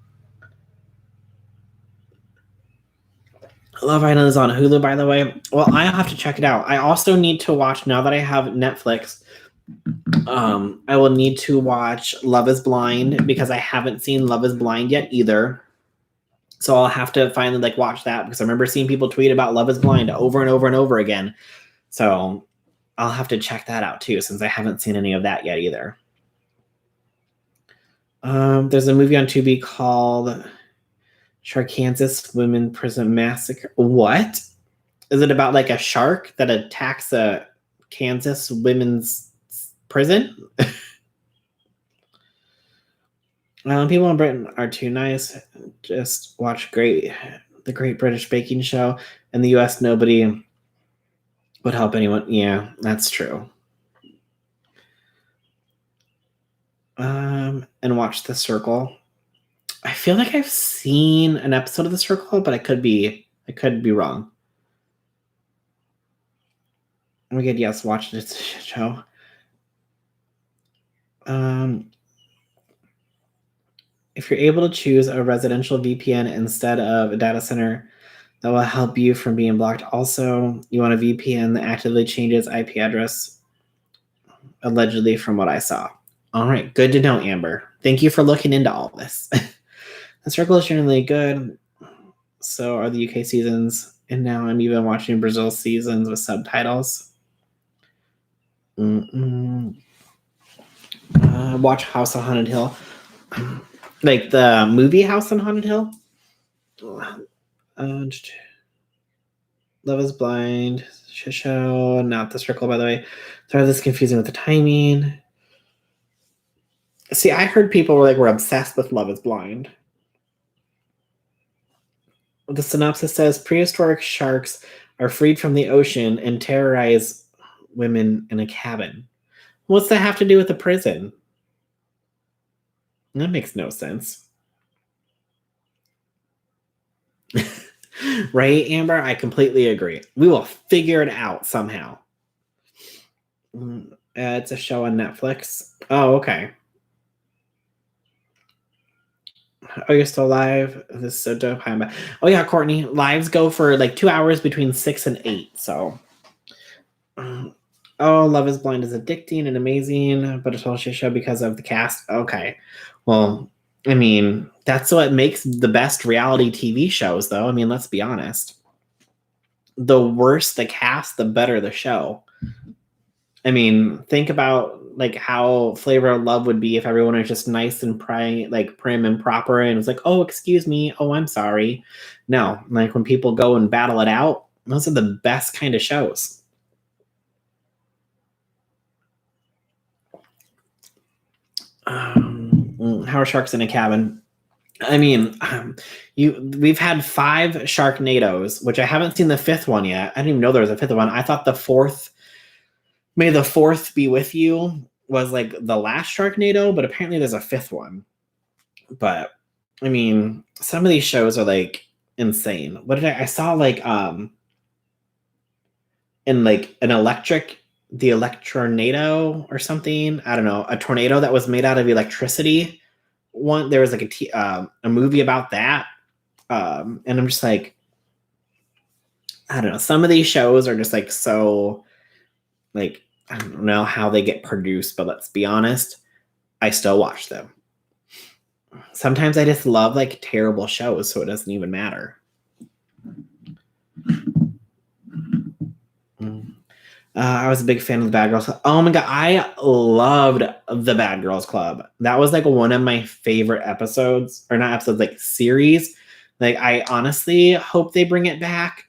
Love Island is on Hulu, by the way. Well, I have to check it out. I also need to watch, now that I have Netflix, I will need to watch Love is Blind, because I haven't seen Love is Blind yet either. So I'll have to finally like watch that, because I remember seeing people tweet about Love is Blind over and over and over again. So I'll have to check that out too, since I haven't seen any of that yet either. There's a movie on Tubi called Sharkansas Women Prison Massacre. What? Is it about like a shark that attacks a Kansas women's prison? People in Britain are too nice. Just watch the Great British Baking Show. In the US, nobody would help anyone. Yeah, that's true. And watch The Circle. I feel like I've seen an episode of The Circle, but I could be wrong. We could, yes, watch this show. If you're able to choose a residential VPN instead of a data center, that will help you from being blocked. Also, you want a VPN that actively changes IP address, allegedly, from what I saw. All right, good to know, Amber. Thank you for looking into all this. The Circle is generally good. So are the UK seasons, and now I'm even watching Brazil seasons with subtitles. Watch House on Haunted Hill. Like the movie House on Haunted Hill. Love is Blind. Show, not The Circle, by the way. Sorry, this is confusing with the timing. See, I heard people were obsessed with Love is Blind. The synopsis says prehistoric sharks are freed from the ocean and terrorize women in a cabin. What's that have to do with the prison? That makes no sense. Right, Amber? I completely agree. We will figure it out somehow. It's a show on Netflix. Oh, okay. Oh, you're still live? This is so dope. Hi, I'm back. Oh yeah, Courtney. Lives go for like 2 hours between 6 and 8. So, oh, Love Is Blind is addicting and amazing, but it's all shit show because of the cast. Okay, well, I mean, that's what makes the best reality TV shows, though. I mean, let's be honest. The worse the cast, the better the show. I mean, think about like how Flavor of Love would be if everyone was just nice and prim and proper and was like, "Oh, excuse me. Oh, I'm sorry." No, like when people go and battle it out, those are the best kind of shows. How are sharks in a cabin? I mean, we've had 5 Sharknadoes, which I haven't seen the 5th one yet. I didn't even know there was a 5th one. I thought the 4th, May the 4th be with you, was like the last Sharknado, but apparently there's a 5th one. But I mean, some of these shows are like insane. What did I saw like in like an the Electronado or something. I don't know, a tornado that was made out of electricity. One there was like a movie about that, and I'm just like, I don't know. Some of these shows are just like so, like, I don't know how they get produced, but let's be honest, I still watch them. Sometimes I just love like terrible shows, so it doesn't even matter. I was a big fan of the Bad Girls Club. Oh my god, I loved the Bad Girls Club. That was like one of my favorite episodes, or not episodes, like series. Like I honestly hope they bring it back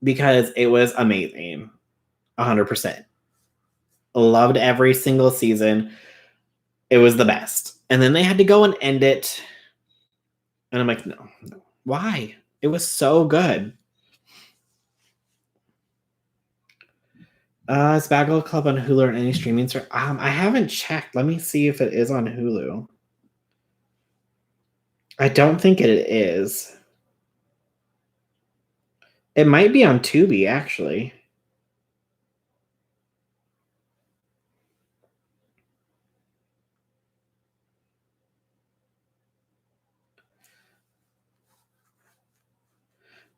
because it was amazing. 100%. Loved every single season. It was the best. And then they had to go and end it. And I'm like, no. Why? It was so good. Is Bad Girls Club on Hulu or any streaming service? I haven't checked. Let me see if it is on Hulu. I don't think it is. It might be on Tubi, actually.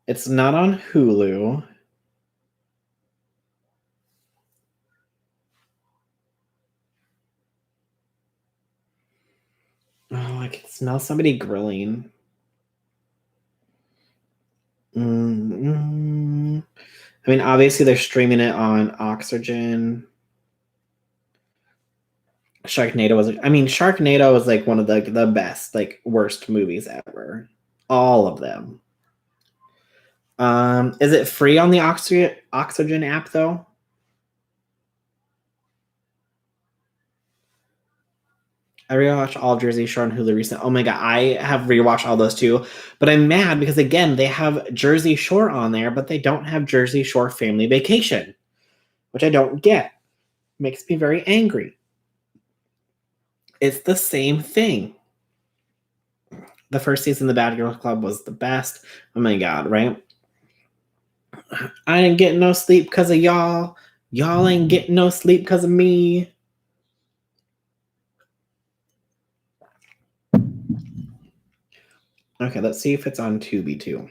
It's not on Hulu. Oh, I can smell somebody grilling. Mm-hmm. I mean, obviously they're streaming it on Oxygen. Sharknado was like one of the best, like worst movies ever. All of them. Is it free on the Oxygen app though? I rewatched all Jersey Shore and Hulu recently. Oh my god, I have rewatched all those too. But I'm mad because again, they have Jersey Shore on there, but they don't have Jersey Shore Family Vacation, which I don't get. Makes me very angry. It's the same thing. The first season of the Bad Girls Club was the best. Oh my god, right? I didn't get no sleep because of y'all. Y'all ain't getting no sleep because of me. Okay, let's see if it's on Tubi too.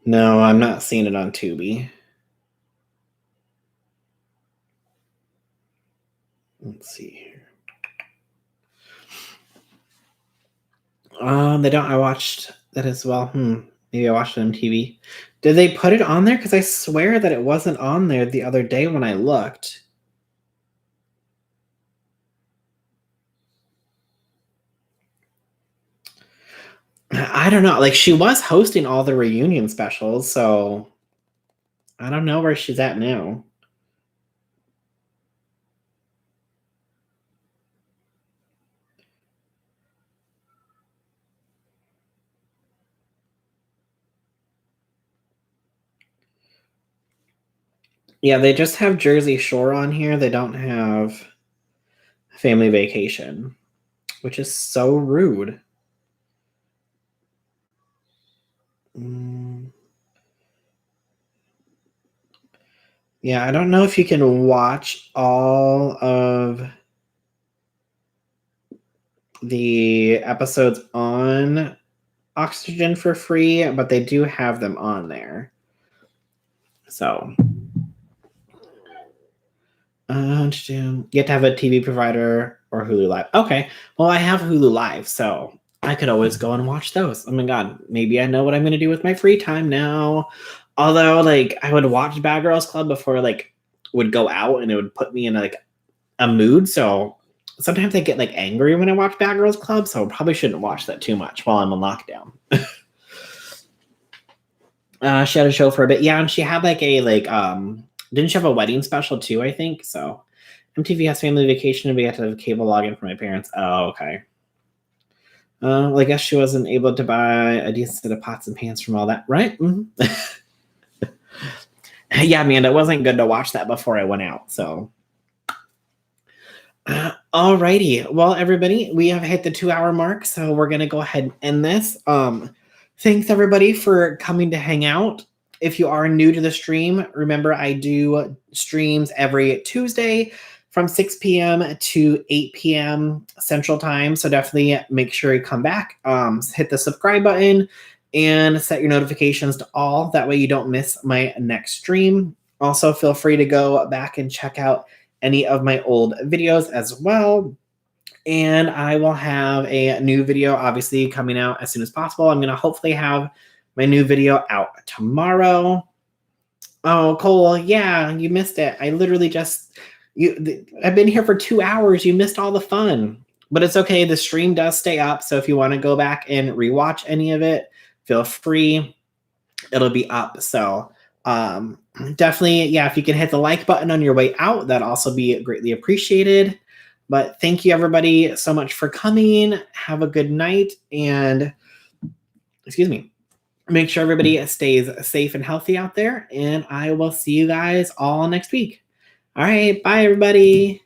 No, I'm not seeing it on Tubi. Let's see here. They don't. I watched that as well. Maybe I watched it on TV. Did they put it on there? Because I swear that it wasn't on there the other day when I looked. I don't know. Like she was hosting all the reunion specials, so I don't know where she's at now. Yeah, they just have Jersey Shore on here. They don't have Family Vacation, which is so rude. Yeah, I don't know if you can watch all of the episodes on Oxygen for free, but they do have them on there. So you have to have a TV provider or Hulu Live. Okay, well, I have Hulu Live, so I could always go and watch those. Oh my god, maybe I know what I'm going to do with my free time now. Although, like, I would watch Bad Girls Club before, like, would go out, and it would put me in, like, a mood. So sometimes I get, like, angry when I watch Bad Girls Club, so I probably shouldn't watch that too much while I'm on lockdown. She had a show for a bit. Yeah, and she had, like, didn't she have a wedding special, too, I think? So MTV has Family Vacation, and we had to have a cable login for my parents. Oh, okay. Well, I guess she wasn't able to buy a decent set of pots and pans from all that, right? Mm-hmm. Yeah, Amanda, it wasn't good to watch that before I went out. So, alrighty. Well, everybody, we have hit the 2-hour mark, so we're gonna go ahead and end this. Thanks everybody for coming to hang out. If you are new to the stream, remember I do streams every Tuesday from 6 p.m. to 8 p.m. Central Time. So definitely make sure you come back, hit the subscribe button, and set your notifications to all. That way you don't miss my next stream. Also, feel free to go back and check out any of my old videos as well. And I will have a new video obviously coming out as soon as possible. I'm going to hopefully have my new video out tomorrow. Oh, Cole, yeah, you missed it. I literally I've been here for 2 hours. You missed all the fun. But it's okay. The stream does stay up. So if you want to go back and rewatch any of it, feel free. It'll be up. So definitely, yeah, if you can hit the like button on your way out, that'd also be greatly appreciated. But thank you everybody so much for coming. Have a good night, and make sure everybody stays safe and healthy out there, and I will see you guys all next week. All right, bye everybody.